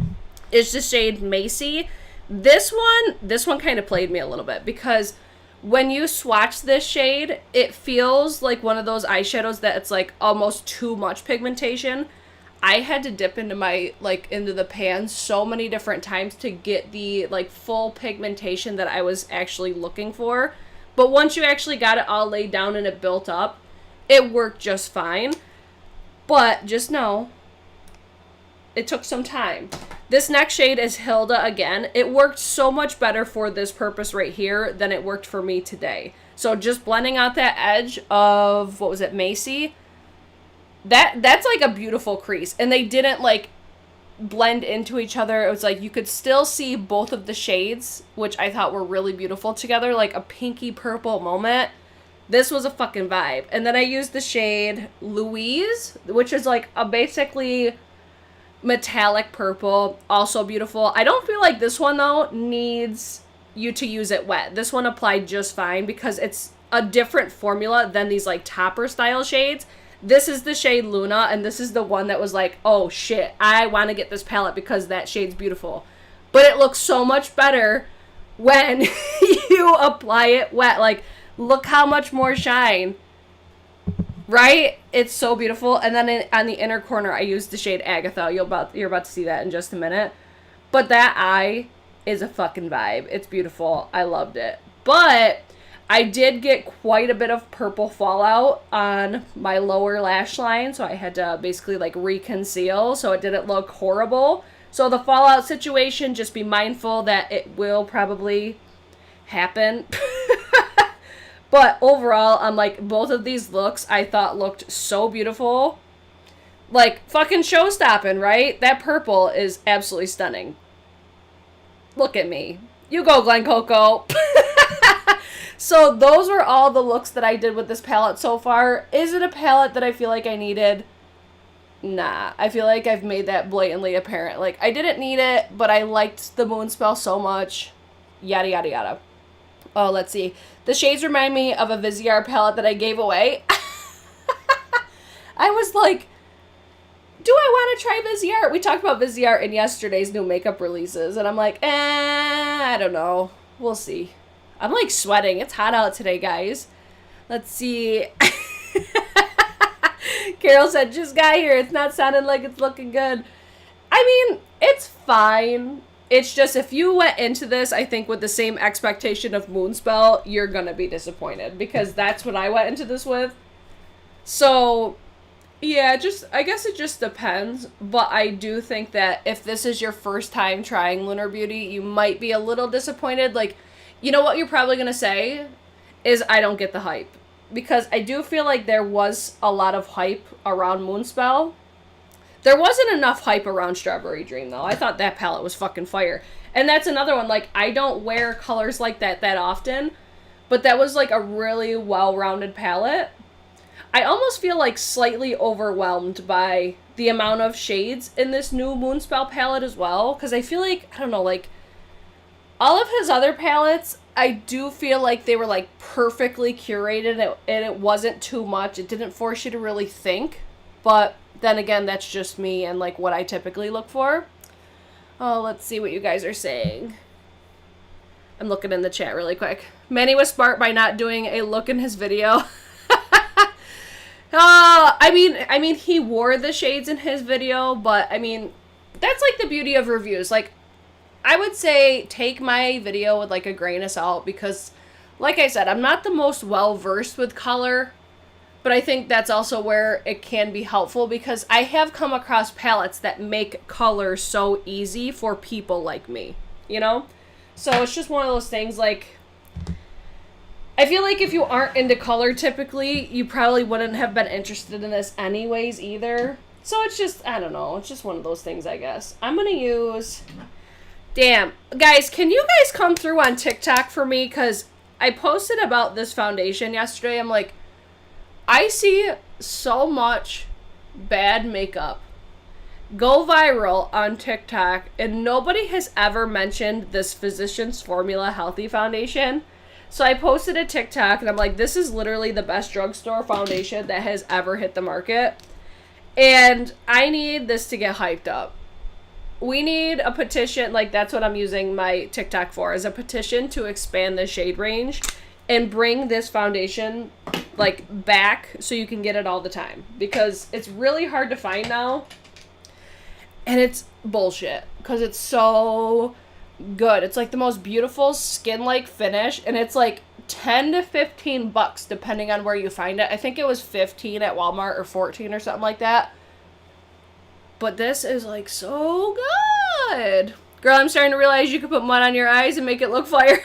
is the shade Macy. This one kind of played me a little bit because when you swatch this shade, it feels like one of those eyeshadows that it's like almost too much pigmentation. I had to dip into into the pan so many different times to get the like full pigmentation that I was actually looking for. But once you actually got it all laid down and it built up, it worked just fine. But just know, it took some time. This next shade is Hilda again. It worked so much better for this purpose right here than it worked for me today. So just blending out that edge of, what was it, Macy? That's like a beautiful crease. And they didn't like blend into each other. It was like you could still see both of the shades, which I thought were really beautiful together, like a pinky purple moment. This was a fucking vibe. And then I used the shade Louise, which is like a basically metallic purple, also beautiful. I don't feel like this one though needs you to use it wet. This one applied just fine because it's a different formula than these like topper style shades. This is the shade Luna, and this is the one that was like, oh shit, I want to get this palette because that shade's beautiful. but it looks so much better when you apply it wet. Like, look how much more shine, right? It's so beautiful. And then on the inner corner, I used the shade Agatha. You're about to see that in just a minute. But that eye is a fucking vibe. It's beautiful. I loved it. But I did get quite a bit of purple fallout on my lower lash line, so I had to basically like reconceal so it didn't look horrible. So the fallout situation, just be mindful that it will probably happen. But overall, I'm like, both of these looks I thought looked so beautiful. Like, fucking show-stopping, right? That purple is absolutely stunning. Look at me. You go, Glen Coco. So those were all the looks that I did with this palette so far. Is it a palette that I feel like I needed? Nah. I feel like I've made that blatantly apparent. Like, I didn't need it, but I liked the Moonspell so much. Yada, yada, yada. Oh, let's see. The shades remind me of a Viseart palette that I gave away. I was like, do I want to try Viseart? We talked about Viseart in yesterday's new makeup releases, and I'm like, I don't know. We'll see. I'm like sweating. It's hot out today, guys. Let's see. Carol said, just got here. It's not sounding like it's looking good. I mean, it's fine. It's just if you went into this, I think, with the same expectation of Moonspell, you're going to be disappointed. Because that's what I went into this with. So, yeah, I guess it just depends. But I do think that if this is your first time trying Lunar Beauty, you might be a little disappointed. Like, you know what you're probably going to say is, I don't get the hype. Because I do feel like there was a lot of hype around Moonspell. There wasn't enough hype around Strawberry Dream, though. I thought that palette was fucking fire. And that's another one. Like, I don't wear colors like that often. But that was, like, a really well-rounded palette. I almost feel, like, slightly overwhelmed by the amount of shades in this new Moonspell palette as well. Because I feel like, I don't know, like, all of his other palettes, I do feel like they were, like, perfectly curated. And it wasn't too much. It didn't force you to really think. But then again, that's just me and, like, what I typically look for. Oh, let's see what you guys are saying. I'm looking in the chat really quick. Manny was smart by not doing a look in his video. I mean, he wore the shades in his video, but, I mean, that's, like, the beauty of reviews. Like, I would say take my video with, like, a grain of salt because, like I said, I'm not the most well-versed with color, but I think that's also where it can be helpful because I have come across palettes that make color so easy for people like me, you know? So it's just one of those things, like, I feel like if you aren't into color typically, you probably wouldn't have been interested in this anyways either. So it's just, I don't know, it's just one of those things, I guess. I'm going to use... Damn. Guys, can you guys come through on TikTok for me? Because I posted about this foundation yesterday. I'm like, I see so much bad makeup go viral on TikTok, and nobody has ever mentioned this Physicians Formula Healthy Foundation. So I posted a TikTok, and I'm like, this is literally the best drugstore foundation that has ever hit the market. And I need this to get hyped up. We need a petition, like that's what I'm using my TikTok for, is a petition to expand the shade range and bring this foundation like back so you can get it all the time. Because it's really hard to find now. And it's bullshit. Because it's so good. It's like the most beautiful skin-like finish. And it's like 10 to 15 bucks depending on where you find it. I think it was 15 at Walmart or 14 or something like that. But this is, like, so good. Girl, I'm starting to realize you could put mud on your eyes and make it look fire.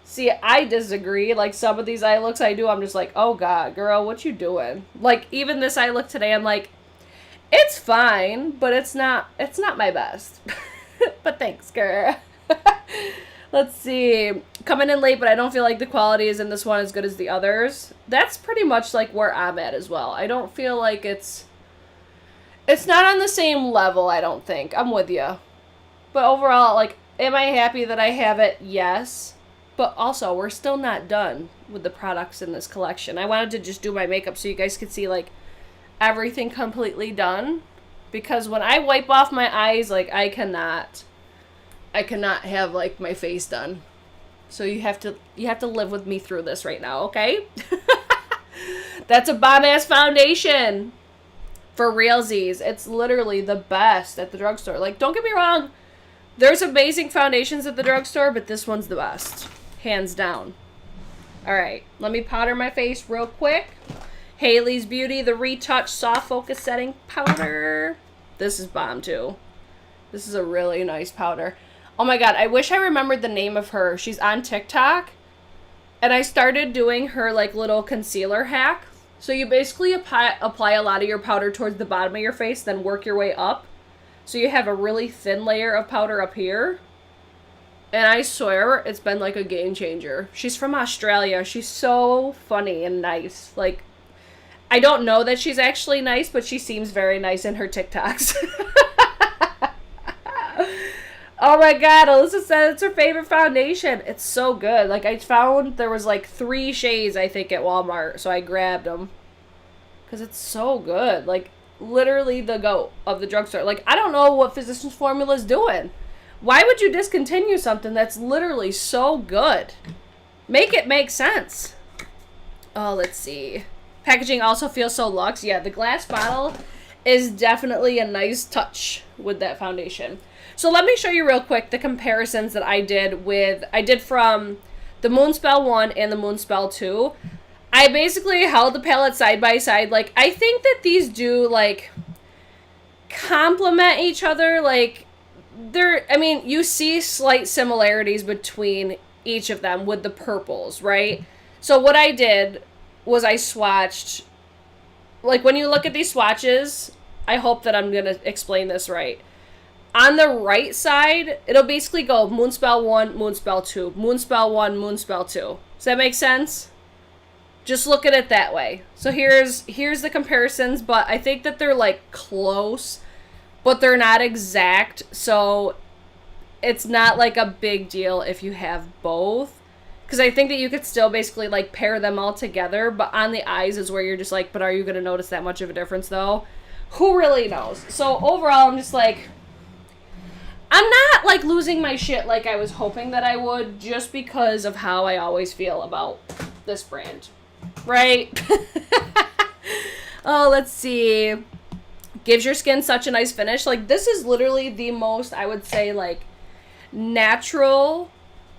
See, I disagree. Like, some of these eye looks I do, I'm just like, oh, God, girl, what you doing? Like, even this eye look today, I'm like, it's fine, but it's not my best. But thanks, girl. Let's see. Coming in late, but I don't feel like the quality is in this one as good as the others. That's pretty much, like, where I'm at as well. I don't feel like it's not on the same level, I don't think. I'm with you. But overall, like, am I happy that I have it? Yes. But also, we're still not done with the products in this collection. I wanted to just do my makeup so you guys could see, like, everything completely done. Because when I wipe off my eyes, like, I cannot. I cannot have like my face done. So you have to live with me through this right now, okay? That's a bomb-ass foundation. For realsies. It's literally the best at the drugstore. Like, don't get me wrong. There's amazing foundations at the drugstore, but this one's the best. Hands down. Alright, let me powder my face real quick. Haley's Beauty, the Retouch Soft Focus Setting Powder. This is bomb, too. This is a really nice powder. Oh my god, I wish I remembered the name of her. She's on TikTok. And I started doing her, like, little concealer hack. So you basically apply a lot of your powder towards the bottom of your face, then work your way up. So you have a really thin layer of powder up here. And I swear, it's been like a game changer. She's from Australia. She's so funny and nice. Like, I don't know that she's actually nice, but she seems very nice in her TikToks. Oh my god, Alyssa said it's her favorite foundation. It's so good. Like, I found there was like 3 shades, I think, at Walmart. So I grabbed them. Because it's so good. Like, literally the GOAT of the drugstore. Like, I don't know what Physicians Formula is doing. Why would you discontinue something that's literally so good? Make it make sense. Oh, let's see. Packaging also feels so luxe. Yeah, the glass bottle is definitely a nice touch with that foundation. So let me show you real quick the comparisons that I did from the MOONSPELL 1 and the MOONSPELL 2. I basically held the palette side by side. Like, I think that these do, like, complement each other. Like, I mean, you see slight similarities between each of them with the purples, right? So what I did was I swatched, like, when you look at these swatches, I hope that I'm going to explain this right. On the right side, it'll basically go MOONSPELL 1, MOONSPELL 2, MOONSPELL 1, MOONSPELL 2. Does that make sense? Just look at it that way. So here's the comparisons, but I think that they're, like, close, but they're not exact, so it's not, like, a big deal if you have both. Because I think that you could still basically, like, pair them all together, but on the eyes is where you're just like, but are you going to notice that much of a difference, though? Who really knows? So overall, I'm just like, I'm not, like, losing my shit like I was hoping that I would, just because of how I always feel about this brand. Right? Oh, let's see. Gives your skin such a nice finish. Like, this is literally the most, I would say, like, natural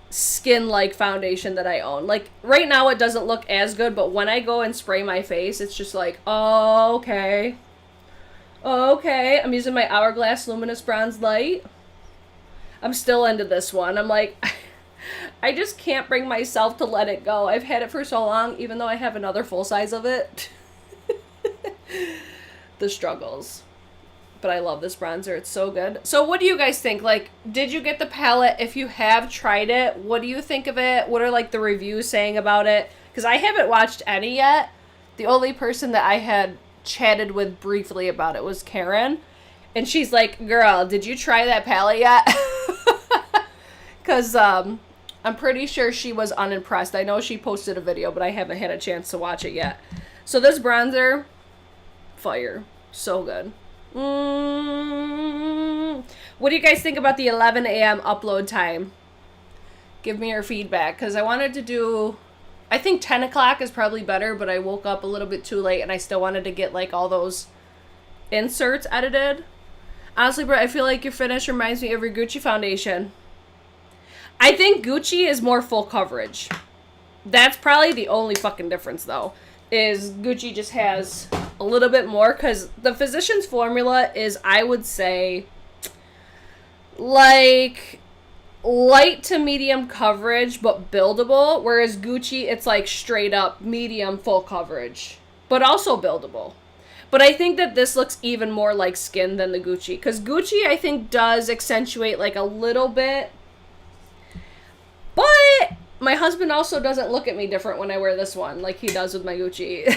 skin-like foundation that I own. Like, right now it doesn't look as good, but when I go and spray my face, it's just like, oh, okay. Okay. I'm using my Hourglass Luminous Bronze Light. I'm still into this one. I'm like, I just can't bring myself to let it go. I've had it for so long, even though I have another full size of it. The struggles. But I love this bronzer. It's so good. So what do you guys think? Like, did you get the palette? If you have tried it, what do you think of it? What are, like, the reviews saying about it? Because I haven't watched any yet. The only person that I had chatted with briefly about it was Karen. And she's like, girl, did you try that palette yet? Because I'm pretty sure she was unimpressed. I know she posted a video, but I haven't had a chance to watch it yet. So this bronzer, fire. So good. What do you guys think about the 11 a.m. upload time? Give me your feedback, because I wanted to do, I think 10 o'clock is probably better, but I woke up a little bit too late, and I still wanted to get, like, all those inserts edited. Honestly, bro, I feel like your finish reminds me of your Gucci foundation. I think Gucci is more full coverage. That's probably the only fucking difference, though, is Gucci just has a little bit more, because the Physicians Formula is, I would say, like, light to medium coverage, but buildable, whereas Gucci, it's, like, straight up medium full coverage, but also buildable. But I think that this looks even more like skin than the Gucci, because Gucci, I think, does accentuate, like, a little bit. But my husband also doesn't look at me different when I wear this one, like he does with my Gucci.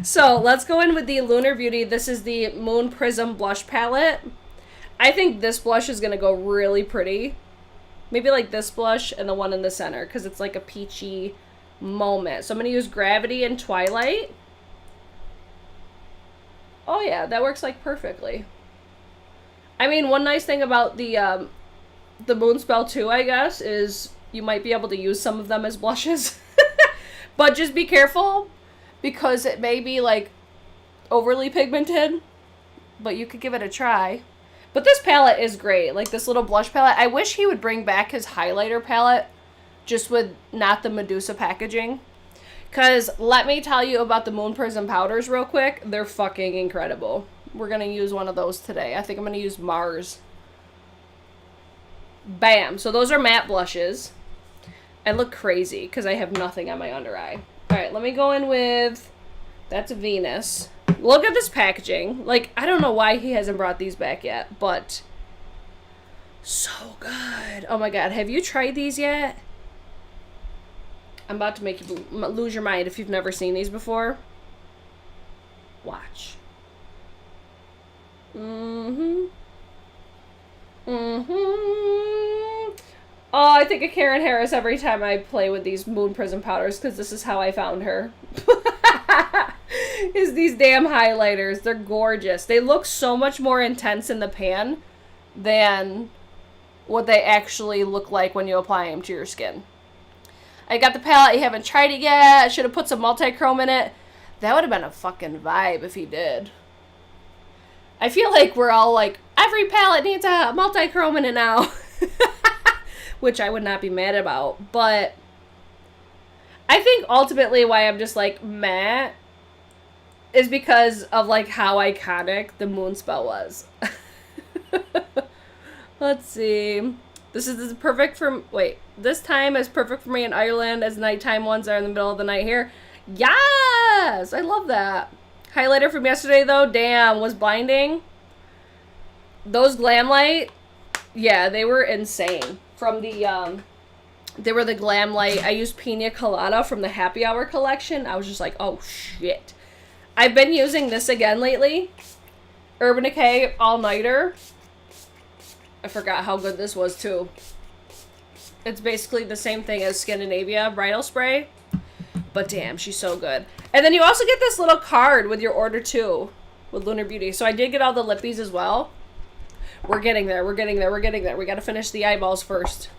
So let's go in with the Lunar Beauty. This is the Moon Prism Blush Palette. I think this blush is going to go really pretty. Maybe like this blush and the one in the center, because it's like a peachy moment. So I'm going to use Gravity and Twilight. Oh yeah, that works like perfectly. I mean, one nice thing about the Moonspell too, I guess, is you might be able to use some of them as blushes. But just be careful, because it may be, like, overly pigmented. But you could give it a try. But this palette is great. Like, this little blush palette. I wish he would bring back his highlighter palette, just with not the Medusa packaging. Because let me tell you about the Moon Prism powders real quick. They're fucking incredible. We're going to use one of those today. I think I'm going to use Mars. Bam. So those are matte blushes. I look crazy because I have nothing on my under eye. Alright, let me go in with... That's Venus. Look at this packaging. Like, I don't know why he hasn't brought these back yet, but... So good. Oh my god, have you tried these yet? I'm about to make you lose your mind if you've never seen these before. Watch. Mm-hmm. Mm-hmm. Oh, I think of Karen Harris every time I play with these Moon Prism powders, because this is how I found her. Is these damn highlighters. They're gorgeous. They look so much more intense in the pan than what they actually look like when you apply them to your skin. I got the palette. You haven't tried it yet. I should have put some multi-chrome in it. That would have been a fucking vibe if he did. I feel like we're all like, every palette needs a multi-chrome in it now. Which I would not be mad about. But I think ultimately why I'm just like, meh, is because of like how iconic the Moonspell was. Let's see. This is perfect for... Wait. This time is perfect for me in Ireland as nighttime ones are in the middle of the night here. Yes! I love that. Highlighter from yesterday, though, damn, was blinding. Those Glam Light, yeah, they were insane. From the, they were the Glam Light. I used Pina Colada from the Happy Hour collection. I was just like, oh, shit. I've been using this again lately. Urban Decay All-Nighter. I forgot how good this was, too. It's basically the same thing as Scandinavia Bridal Spray. But damn, she's so good. And then you also get this little card with your order, too. With Lunar Beauty. So I did get all the lippies as well. We're getting there. We're getting there. We're getting there. We got to finish the eyeballs first.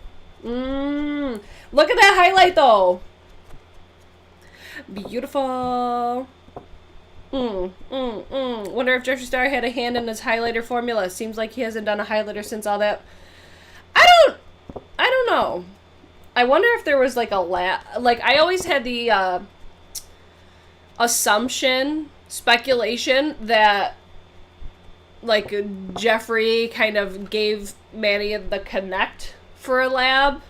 Look at that highlight, though. Beautiful. Wonder if Jeffree Star had a hand in his highlighter formula. Seems like he hasn't done a highlighter since all that. I don't know. I wonder if there was like a like I always had the assumption, speculation that like Jeffree kind of gave Manny the connect for a lab.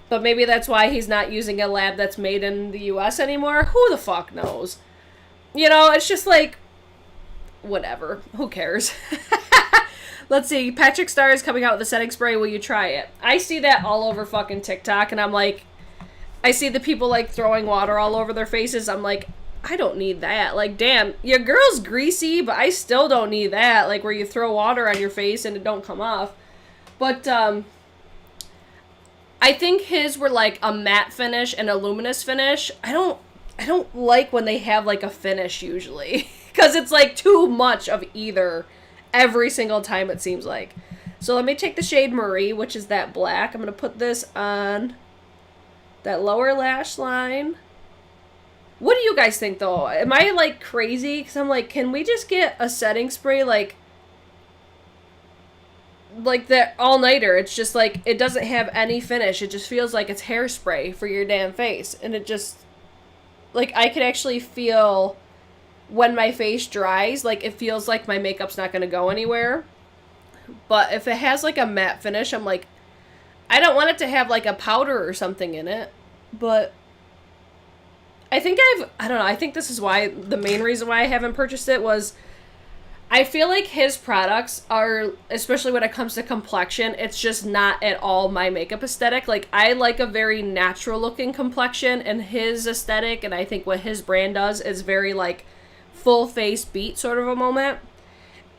But maybe that's why he's not using a lab that's made in the US anymore. Who the fuck knows? You know, it's just like, whatever. Who cares? Let's see. Patrick Star is coming out with a setting spray. Will you try it? I see that all over fucking TikTok, and I'm like, I see the people, like, throwing water all over their faces. I'm like, I don't need that. Like, damn, your girl's greasy, but I still don't need that. Like, where you throw water on your face and it don't come off. But, I think his were, like, a matte finish and a luminous finish. I don't like when they have, like, a finish, usually. Because it's, like, too much of either every single time, it seems like. So let me take the shade Marie, which is that black. I'm going to put this on that lower lash line. What do you guys think, though? Am I, like, crazy? Because I'm like, can we just get a setting spray, like that all-nighter? It's just, like, it doesn't have any finish. It just feels like it's hairspray for your damn face. And it just... Like, I could actually feel when my face dries, like, it feels like my makeup's not going to go anywhere. But if it has, like, a matte finish, I'm like, I don't want it to have, like, a powder or something in it. But I think I don't know, I think this is why, the main reason why I haven't purchased it was, I feel like his products are, especially when it comes to complexion, it's just not at all my makeup aesthetic. Like, I like a very natural looking complexion, and his aesthetic, and I think what his brand does, is very, like, full face beat sort of a moment.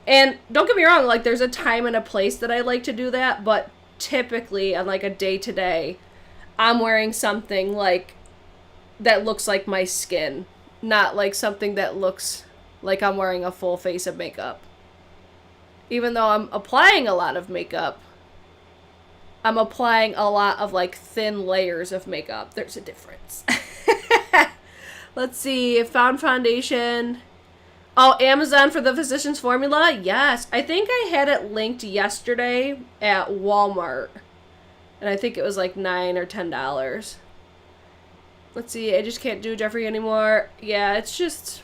And don't get me wrong, like, there's a time and a place that I like to do that, but typically on, like, a day-to-day, I'm wearing something, like, that looks like my skin, not, like, something that looks like I'm wearing a full face of makeup. Even though I'm applying a lot of makeup, I'm applying a lot of like thin layers of makeup. There's a difference. Let's see. Found foundation. Oh, Amazon for the Physicians Formula? Yes. I think I had it linked yesterday at Walmart. And I think it was like $9 or $10. Let's see. I just can't do Jeffree anymore. Yeah, it's just...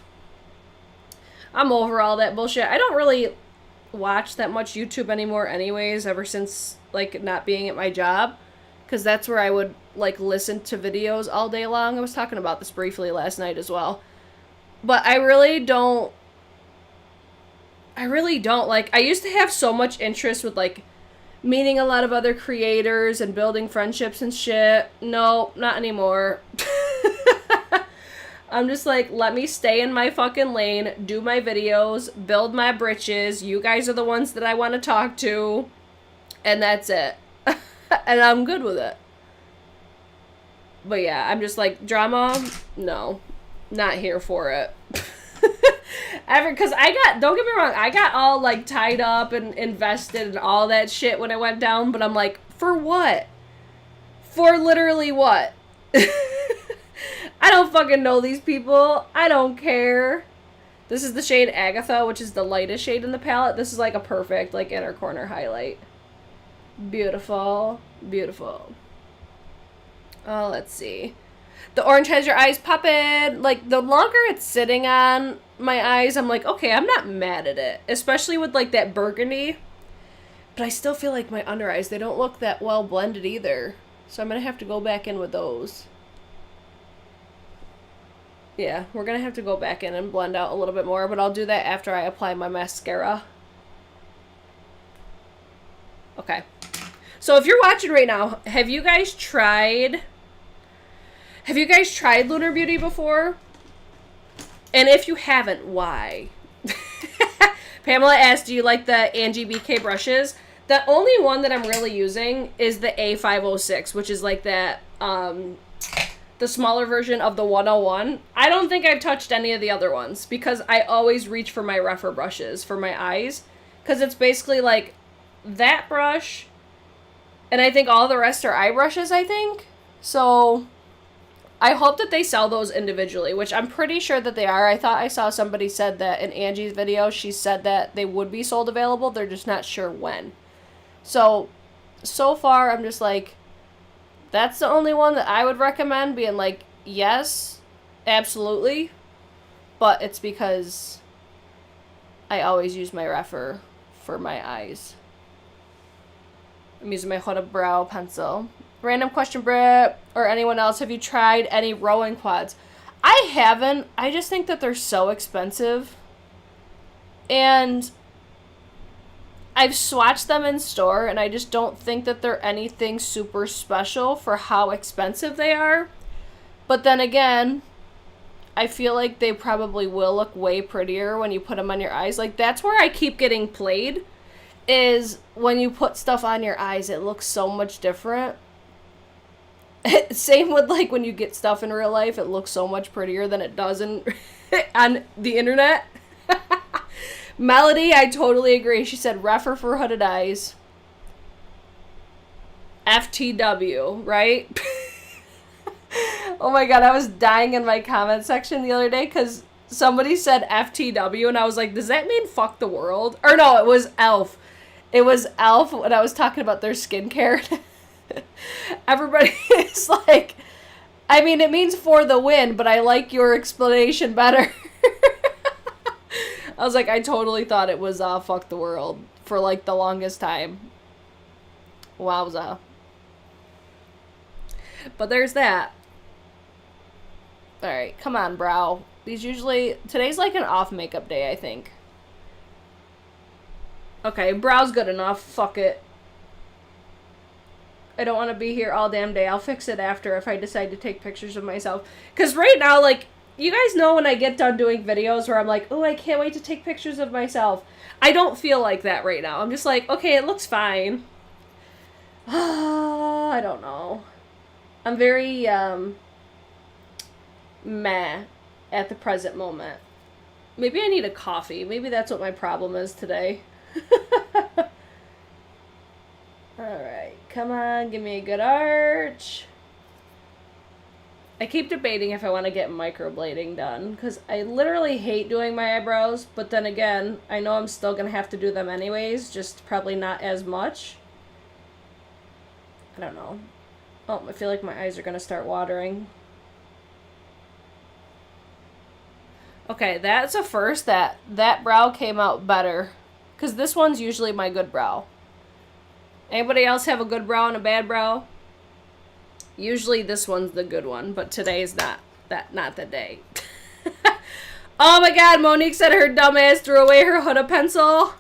I'm over all that bullshit. I don't really watch that much YouTube anymore anyways, ever since, like, not being at my job. Because that's where I would, like, listen to videos all day long. I was talking about this briefly last night as well. But I really don't, like, I used to have so much interest with, like, meeting a lot of other creators and building friendships and shit. No, not anymore. I'm just like, let me stay in my fucking lane, do my videos, build my britches. You guys are the ones that I want to talk to. And that's it. And I'm good with it. But yeah, I'm just like, drama? No. Not here for it. Because don't get me wrong, I got all like tied up and invested and all that shit when I went down. But I'm like, for what? For literally what? I don't fucking know these people. I don't care. This is the shade Agatha, which is the lightest shade in the palette. This is like a perfect like inner corner highlight. Beautiful. Beautiful. Oh, let's see. The orange has your eyes popping. Like, the longer it's sitting on my eyes, I'm like, okay, I'm not mad at it. Especially with like that burgundy. But I still feel like my under eyes, they don't look that well blended either. So I'm going to have to go back in with those. Yeah, we're going to have to go back in and blend out a little bit more, but I'll do that after I apply my mascara. Okay. So if you're watching right now, have you guys tried Lunar Beauty before? And if you haven't, why? Pamela asked, do you like the Angie BK brushes? The only one that I'm really using is the A506, which is like that, the smaller version of the 101. I don't think I've touched any of the other ones because I always reach for my rougher brushes for my eyes. Because it's basically like that brush, and I think all the rest are eye brushes, I think. So I hope that they sell those individually, which I'm pretty sure that they are. I thought I saw somebody said that in Angie's video. She said that they would be sold available. They're just not sure when. So far, I'm just like, that's the only one that I would recommend, being like, yes, absolutely. But it's because I always use my Refer for my eyes. I'm using my Huda brow pencil. Random question, Brit, or anyone else, have you tried any Rowan quads? I haven't. I just think that they're so expensive. And I've swatched them in store, and I just don't think that they're anything super special for how expensive they are. But then again, I feel like they probably will look way prettier when you put them on your eyes. Like, that's where I keep getting played, is when you put stuff on your eyes, it looks so much different. Same with, like, when you get stuff in real life, it looks so much prettier than it does on the internet. Melody, I totally agree. She said, Refer for hooded eyes. FTW, right? Oh my god, I was dying in my comment section the other day because somebody said FTW, and I was like, does that mean fuck the world? Or no, it was ELF. It was ELF when I was talking about their skincare. Everybody is like, I mean, it means for the win, but I like your explanation better. I was like, I totally thought it was fuck the world for like the longest time. Wowza. But there's that. Alright, come on, brow. Today's like an off makeup day, I think. Okay, brow's good enough. Fuck it. I don't want to be here all damn day. I'll fix it after if I decide to take pictures of myself. Because right now, like, you guys know when I get done doing videos where I'm like, oh, I can't wait to take pictures of myself. I don't feel like that right now. I'm just like, okay, it looks fine. I don't know. I'm very, meh at the present moment. Maybe I need a coffee. Maybe that's what my problem is today. Alright, come on, give me a good arch. I keep debating if I want to get microblading done, because I literally hate doing my eyebrows, but then again, I know I'm still going to have to do them anyways, just probably not as much. I don't know. Oh, I feel like my eyes are going to start watering. Okay, that's a first. That brow came out better, because this one's usually my good brow. Anybody else have a good brow and a bad brow? Usually this one's the good one, but today's not the day. Oh my god, Monique said her dumbass threw away her Huda pencil.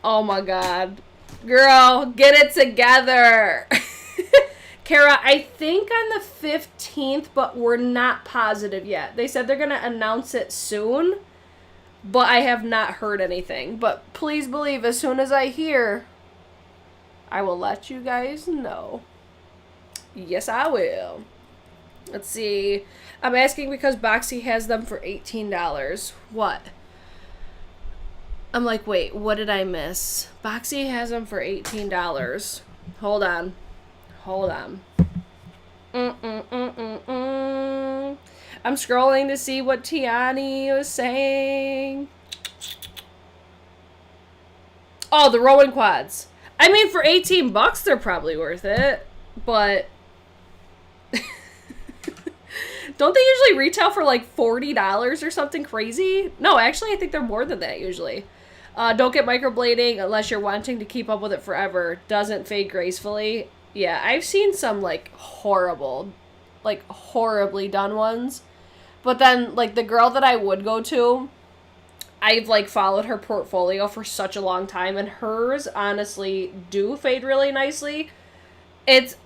Oh my god. Girl, get it together. Kara, I think on the 15th, but we're not positive yet. They said they're going to announce it soon, but I have not heard anything. But please believe, as soon as I hear, I will let you guys know. Yes, I will. Let's see. I'm asking because Boxy has them for $18. What? I'm like, wait, what did I miss? Boxy has them for $18. Hold on. Hold on. I'm scrolling to see what Tiani was saying. Oh, the Rowan quads. I mean, for 18 bucks, they're probably worth it. But don't they usually retail for like $40 or something crazy? No, actually, I think they're more than that usually. Don't get microblading unless you're wanting to keep up with it forever. Doesn't fade gracefully. Yeah, I've seen some like horribly done ones. But then like the girl that I would go to, I've like followed her portfolio for such a long time, and hers honestly do fade really nicely. It's,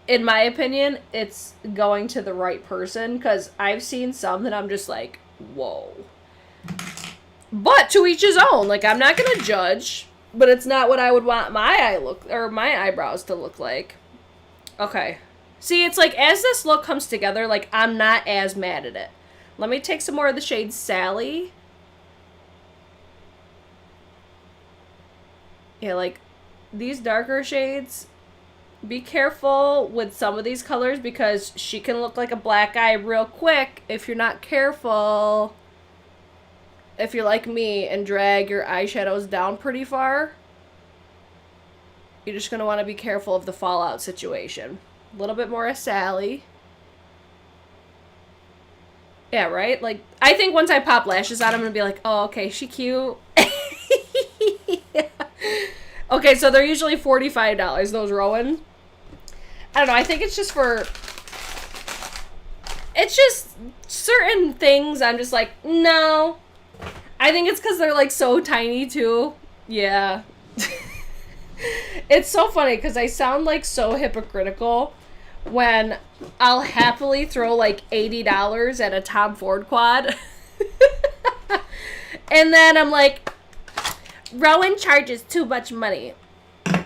in my opinion, it's going to the right person, because I've seen some that I'm just like, whoa. But to each his own. Like, I'm not going to judge, but it's not what I would want my eyebrows to look like. Okay. See, it's like, as this look comes together, like, I'm not as mad at it. Let me take some more of the shade Sally. Yeah, like, these darker shades, be careful with some of these colors, because she can look like a black eye real quick if you're not careful. If you're like me and drag your eyeshadows down pretty far, you're just going to want to be careful of the fallout situation. A little bit more of Sally. Yeah, right? Like, I think once I pop lashes on, I'm going to be like, oh, okay, she cute. Yeah. Okay, so they're usually $45, those Rowan. I don't know, I think it's just for... It's just certain things I'm just like, no. I think it's because they're, like, so tiny, too. Yeah. It's so funny, because I sound, like, so hypocritical when I'll happily throw, like, $80 at a Tom Ford quad. And then I'm like, Rowan charges too much money.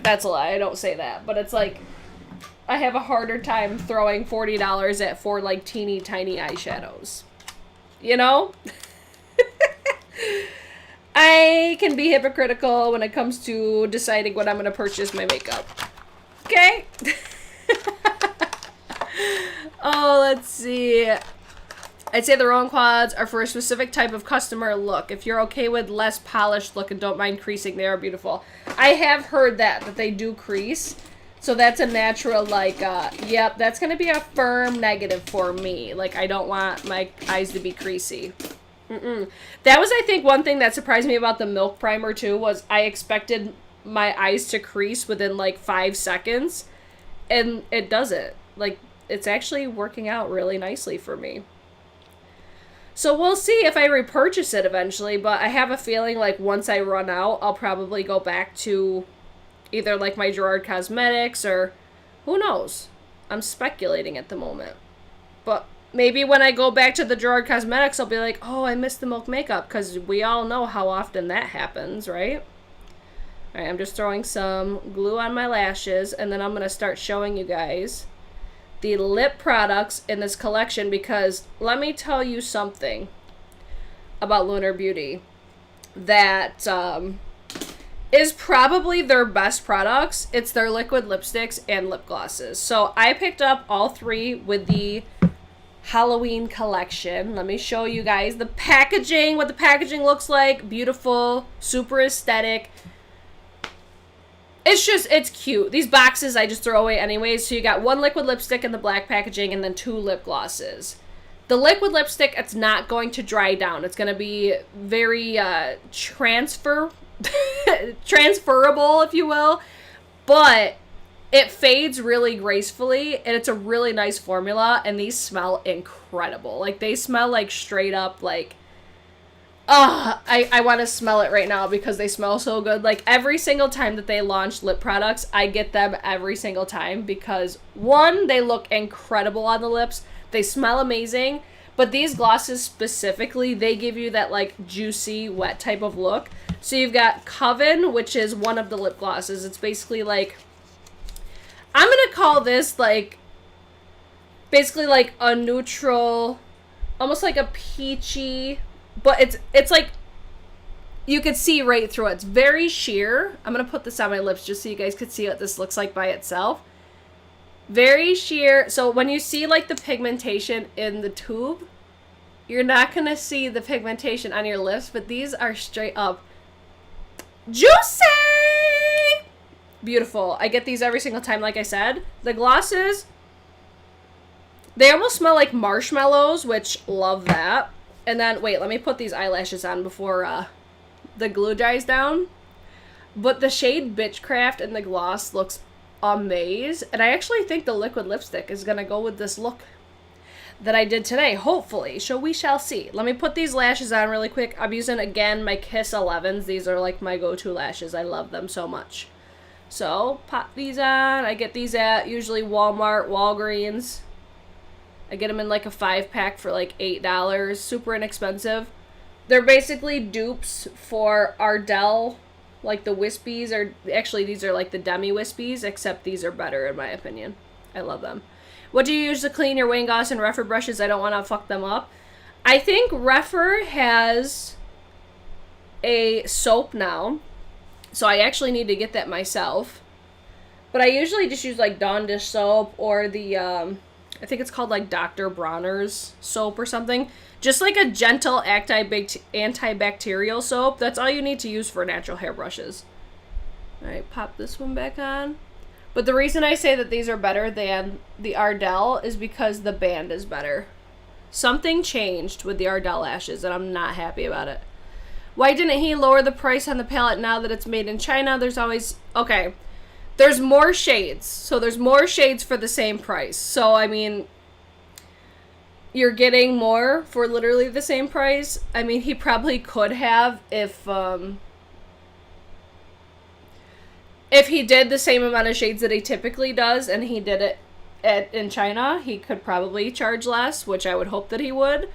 That's a lie, I don't say that. But it's like, I have a harder time throwing $40 at 4, like, teeny tiny eyeshadows. You know? I can be hypocritical when it comes to deciding what I'm going to purchase my makeup. Okay? Oh, let's see. I'd say the Rowan quads are for a specific type of customer look. If you're okay with less polished look and don't mind creasing, they are beautiful. I have heard that they do crease. So that's a natural, like, yep, that's going to be a firm negative for me. Like, I don't want my eyes to be creasy. That was, I think, one thing that surprised me about the Milk Primer, too, was I expected my eyes to crease within, like, 5 seconds. And it doesn't. Like, it's actually working out really nicely for me. So we'll see if I repurchase it eventually, but I have a feeling, like, once I run out, I'll probably go back to either, like, my Gerard Cosmetics or who knows. I'm speculating at the moment. But maybe when I go back to the Gerard Cosmetics, I'll be like, oh, I missed the Milk makeup, because we all know how often that happens, right? All right, I'm just throwing some glue on my lashes, and then I'm going to start showing you guys the lip products in this collection, because let me tell you something about Lunar Beauty that is probably their best products. It's their liquid lipsticks and lip glosses. So I picked up all three with the Halloween collection. Let me show you guys the packaging, what the packaging looks like. Beautiful, super aesthetic. It's cute. These boxes I just throw away anyways. So you got one liquid lipstick in the black packaging and then two lip glosses. The liquid lipstick, it's not going to dry down. It's going to be very transferable, if you will. But it fades really gracefully, and it's a really nice formula, and these smell incredible. Like, they smell like straight up, like, I want to smell it right now because they smell so good. Like, every single time that they launch lip products, I get them every single time because, one, they look incredible on the lips. They smell amazing. But these glosses specifically, they give you that, like, juicy, wet type of look. So you've got Coven, which is one of the lip glosses. It's basically, like, I'm going to call this, like, basically, like, a neutral, almost like a peachy, but it's like, you could see right through it. It's very sheer. I'm going to put this on my lips just so you guys could see what this looks like by itself. Very sheer. So when you see, like, the pigmentation in the tube, you're not going to see the pigmentation on your lips, but these are straight up juicy! Beautiful. I get these every single time, like I said. The glosses, they almost smell like marshmallows, which love that. And then, wait, let me put these eyelashes on before the glue dries down. But the shade Bitchcraft in the gloss looks amazing. And I actually think the liquid lipstick is going to go with this look that I did today, hopefully. So we shall see. Let me put these lashes on really quick. I'm using, again, my Kiss 11s. These are like my go-to lashes. I love them so much. So, pop these on. I get these at usually Walmart, Walgreens. I get them in like a 5-pack for like $8. Super inexpensive. They're basically dupes for Ardell, like the wispies. Or actually, these are like the demi wispies, except these are better in my opinion. I love them. What do you use to clean your Wayne Goss and Rephr brushes? I don't want to fuck them up. I think Rephr has a soap now. So I actually need to get that myself. But I usually just use like Dawn dish soap or the, I think it's called like Dr. Bronner's soap or something. Just like a gentle antibacterial soap. That's all you need to use for natural hairbrushes. Alright, pop this one back on. But the reason I say that these are better than the Ardell is because the band is better. Something changed with the Ardell lashes and I'm not happy about it. Why didn't he lower the price on the palette now that it's made in China? There's always... Okay. There's more shades. So there's more shades for the same price. So, I mean... You're getting more for literally the same price. I mean, he probably could have if he did the same amount of shades that he typically does and he did it in China, he could probably charge less, which I would hope that he would.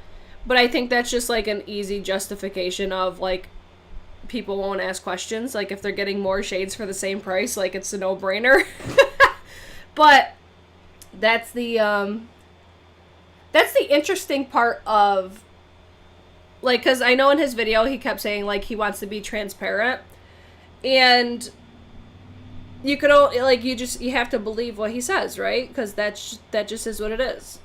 But I think that's just, like, an easy justification of, like, people won't ask questions. Like, if they're getting more shades for the same price, like, it's a no-brainer. But that's the interesting part of, like, because I know in his video he kept saying, like, he wants to be transparent. And you could, like, you have to believe what he says, right? Because that just is what it is.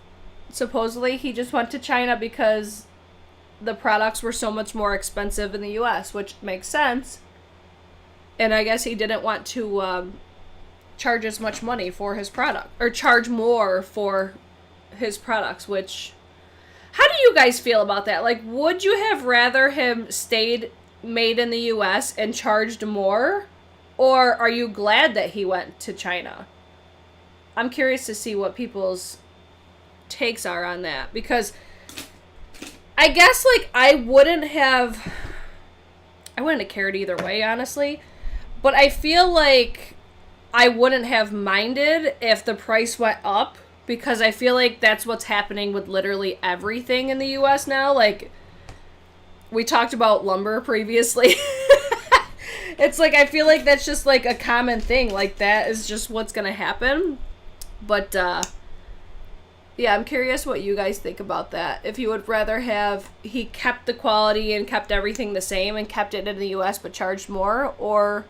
Supposedly, he just went to China because the products were so much more expensive in the U.S., which makes sense. And I guess he didn't want to charge as much money for his product. Or charge more for his products, which... How do you guys feel about that? Like, would you have rather him stayed made in the U.S. and charged more? Or are you glad that he went to China? I'm curious to see what people's takes are on that, because I guess, like, I wouldn't have cared either way, honestly, but I feel like I wouldn't have minded if the price went up, because I feel like that's what's happening with literally everything in the US now. Like, we talked about lumber previously. It's like, I feel like that's just like a common thing, like that is just what's gonna happen. But yeah, I'm curious what you guys think about that. If you would rather have he kept the quality and kept everything the same and kept it in the US but charged more, or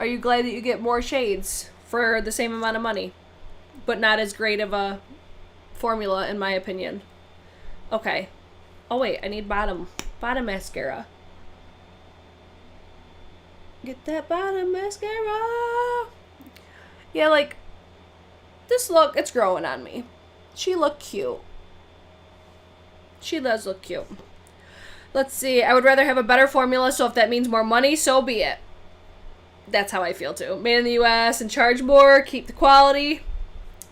Are you glad that you get more shades for the same amount of money? But not as great of a formula, in my opinion. Okay. Oh, wait. I need bottom mascara. Get that bottom mascara. Yeah, like, this look, it's growing on me. She looked cute. She does look cute. Let's see. I would rather have a better formula, so if that means more money, so be it. That's how I feel, too. Made in the U.S. and charge more, keep the quality.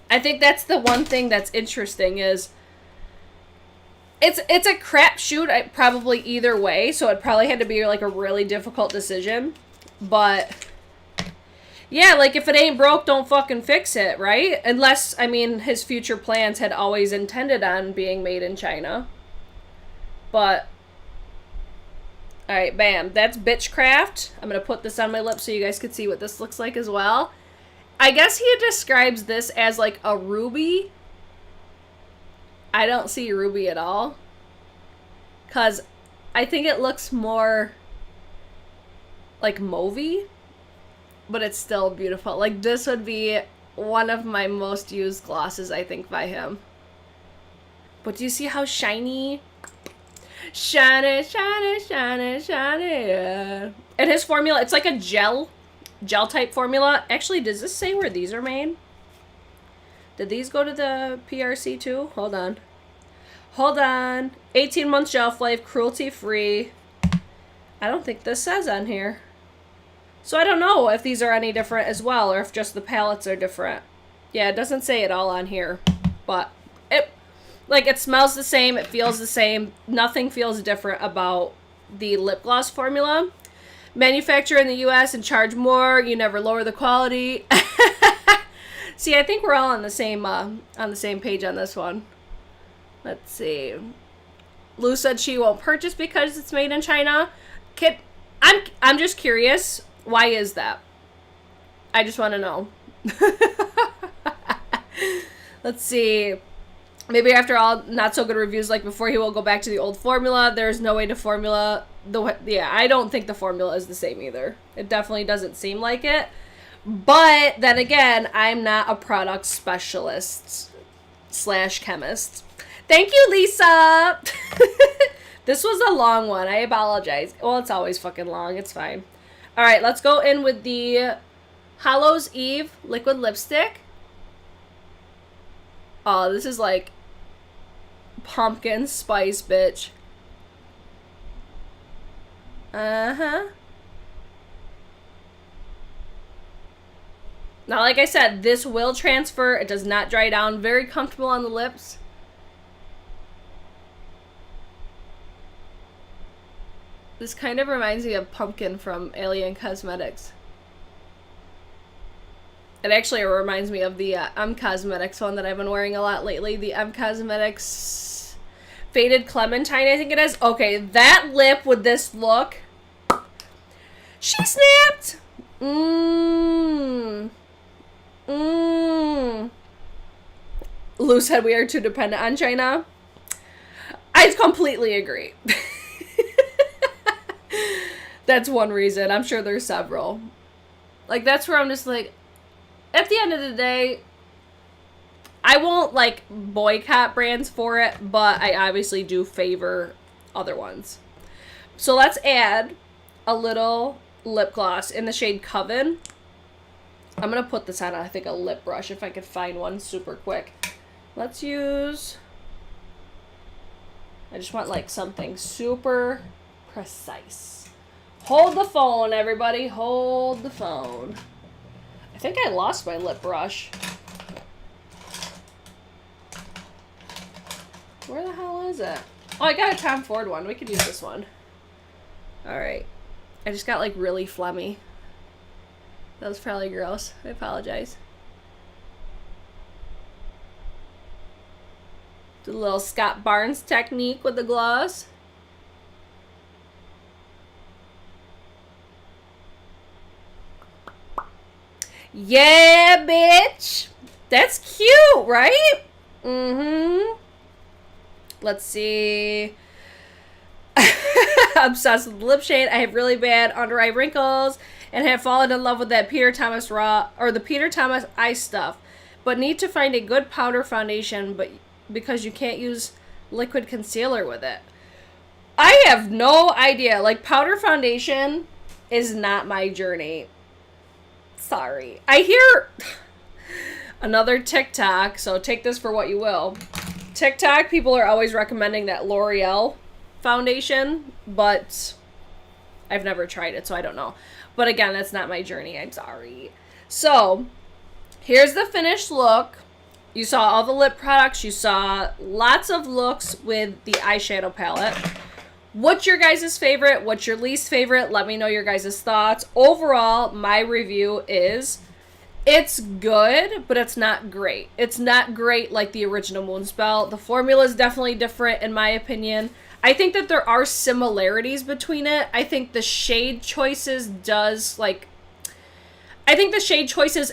I think that's the one thing that's interesting is it's a crapshoot probably either way, so it probably had to be like a really difficult decision. But yeah, like if it ain't broke, don't fucking fix it, right? Unless, I mean, his future plans had always intended on being made in China. But alright, bam. That's Bitchcraft. I'm going to put this on my lips so you guys can see what this looks like as well. I guess he describes this as like a ruby. I don't see ruby at all. Because I think it looks more like mauvey. But it's still beautiful. Like this would be one of my most used glosses, I think, by him. But do you see how shiny? Shiny, shiny, shiny, shiny. Yeah. And his formula, it's like a gel type formula. Actually, does this say where these are made? Did these go to the PRC too? Hold on. Hold on. 18-month shelf life, cruelty free. I don't think this says on here. So I don't know if these are any different as well, or if just the palettes are different. Yeah, it doesn't say it all on here. But it smells the same, it feels the same. Nothing feels different about the lip gloss formula. Manufacture in the U.S. and charge more. You never lower the quality. See, I think we're all on the same page on this one. Let's see. Lou said she won't purchase because it's made in China. Kid, I'm just curious. Why is that? I just want to know. Let's see. Maybe after all not so good reviews like before, he will go back to the old formula. There's no way to formula yeah, I don't think the formula is the same either. It definitely doesn't seem like it. But then again, I'm not a product specialist / chemist. Thank you, Lisa. This was a long one. I apologize. Well, it's always fucking long. It's fine. All right, let's go in with the Hallows Eve liquid lipstick. Oh, this is like pumpkin spice, bitch. Uh-huh. Now, like I said, this will transfer. It does not dry down. Very comfortable on the lips. This kind of reminds me of Pumpkin from Alien Cosmetics. It actually reminds me of the Cosmetics one that I've been wearing a lot lately. The Cosmetics Faded Clementine, I think it is. Okay, that lip with this look. She snapped! Lou said we are too dependent on China. I completely agree. That's one reason. I'm sure there's several. Like, that's where I'm just like, at the end of the day, I won't, like, boycott brands for it, but I obviously do favor other ones. So let's add a little lip gloss in the shade Coven. I'm going to put this on, I think, a lip brush if I could find one super quick. Let's use... I just want, like, something super precise. Hold the phone, everybody. Hold the phone. I think I lost my lip brush. Where the hell is it? Oh, I got a Tom Ford one. We could use this one. Alright. I just got, like, really phlegmy. That was probably gross. I apologize. Do a little Scott Barnes technique with the gloss. Yeah, bitch! That's cute, right? Mm-hmm. Let's see. Obsessed with the lip shade. I have really bad under eye wrinkles and have fallen in love with that Peter Thomas Raw or the Peter Thomas eye stuff, but need to find a good powder foundation, but because you can't use liquid concealer with it. I have no idea. Like, powder foundation is not my journey. Sorry. I hear another TikTok, so take this for what you will. TikTok, people are always recommending that L'Oreal foundation, but I've never tried it, so I don't know. But again, that's not my journey. I'm sorry. So, here's the finished look. You saw all the lip products. You saw lots of looks with the eyeshadow palette. What's your guys' favorite? What's your least favorite? Let me know your guys' thoughts. Overall, my review is it's good, but it's not great. It's not great like the original Moonspell. The formula is definitely different in my opinion. I think that there are similarities between it. I think the shade choices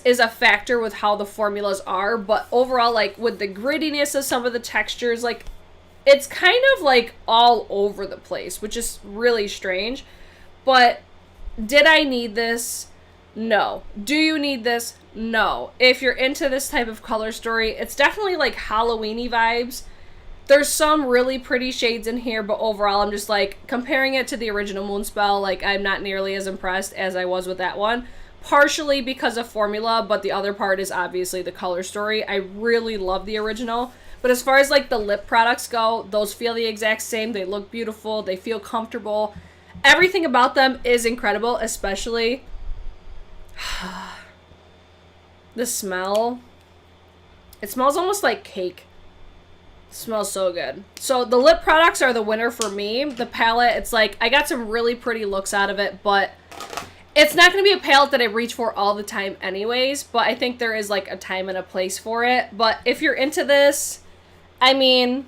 is a factor with how the formulas are, but overall, like, with the grittiness of some of the textures, like, it's kind of, like, all over the place, which is really strange. But did I need this? No. Do you need this? No. If you're into this type of color story, it's definitely, like, Halloween-y vibes. There's some really pretty shades in here, but overall, I'm just, like, comparing it to the original Moonspell, like, I'm not nearly as impressed as I was with that one. Partially because of formula, but the other part is obviously the color story. I really love the original. But as far as, like, the lip products go, those feel the exact same. They look beautiful. They feel comfortable. Everything about them is incredible, especially the smell. It smells almost like cake. It smells so good. So the lip products are the winner for me. The palette, it's like, I got some really pretty looks out of it, but it's not going to be a palette that I reach for all the time anyways, but I think there is, like, a time and a place for it. But if you're into this, I mean,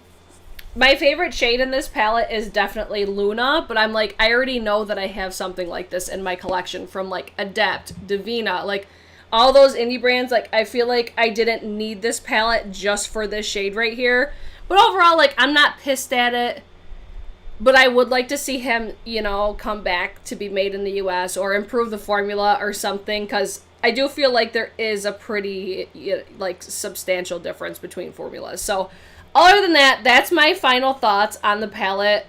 my favorite shade in this palette is definitely Lunar, but I'm like, I already know that I have something like this in my collection from, like, Adept, Divina, like, all those indie brands. Like, I feel like I didn't need this palette just for this shade right here. But overall, like, I'm not pissed at it. But I would like to see him, you know, come back to be made in the US or improve the formula or something, because I do feel like there is a pretty, like, substantial difference between formulas. So, other than that, that's my final thoughts on the palette.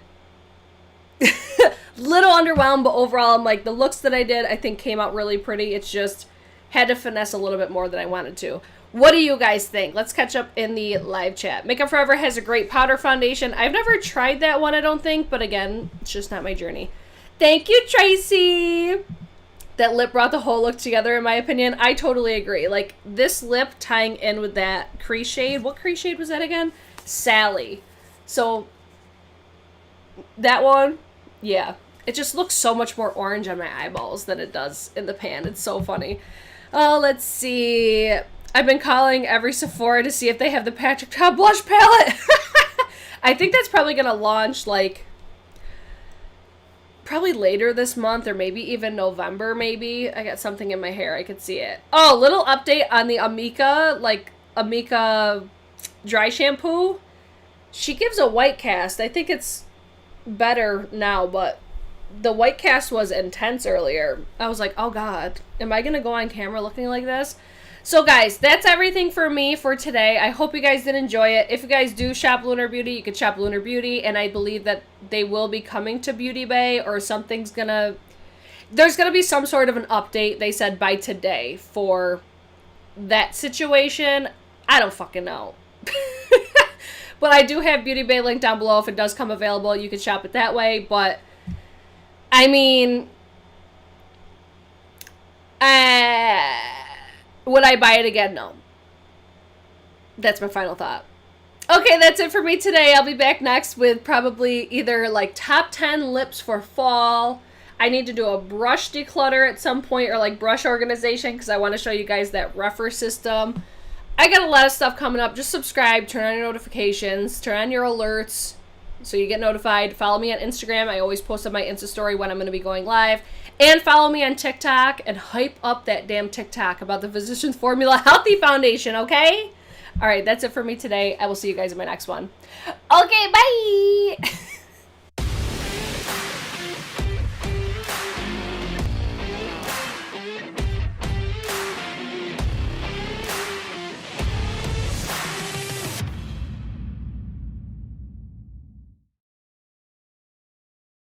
Little underwhelmed, but overall, I'm like, the looks that I did, I think came out really pretty. It's just had to finesse a little bit more than I wanted to. What do you guys think? Let's catch up in the live chat. Makeup Forever has a great powder foundation. I've never tried that one, I don't think, but again, it's just not my journey. Thank you, Tracy! That lip brought the whole look together, in my opinion. I totally agree. Like, this lip tying in with that crease shade. What crease shade was that again? Sally. So, that one, yeah. It just looks so much more orange on my eyeballs than it does in the pan. It's so funny. Oh, let's see. I've been calling every Sephora to see if they have the Patrick Ta blush palette. I think that's probably going to launch, like, probably later this month or maybe even November, maybe. I got something in my hair. I could see it. Oh, little update on the Amika dry shampoo. She gives a white cast. I think it's better now, but the white cast was intense earlier. I was like, oh God, am I going to go on camera looking like this? So guys, that's everything for me for today. I hope you guys did enjoy it. If you guys do shop Lunar Beauty, you can shop Lunar Beauty, and I believe that they will be coming to Beauty Bay, or there's gonna be some sort of an update, they said, by today for that situation. I don't fucking know. But I do have Beauty Bay linked down below. If it does come available, you can shop it that way. But I mean, would I buy it again? No. That's my final thought. Okay, that's it for me today. I'll be back next with probably either, like, top 10 lips for fall. I need to do a brush declutter at some point, or, like, brush organization, because I want to show you guys that refer system. I got a lot of stuff coming up. Just subscribe, turn on your notifications, turn on your alerts so you get notified. Follow me on Instagram. I always post on my Insta story when I'm going to be going live. And follow me on TikTok and hype up that damn TikTok about the Physicians Formula Healthy Foundation, okay? All right, that's it for me today. I will see you guys in my next one. Okay, bye!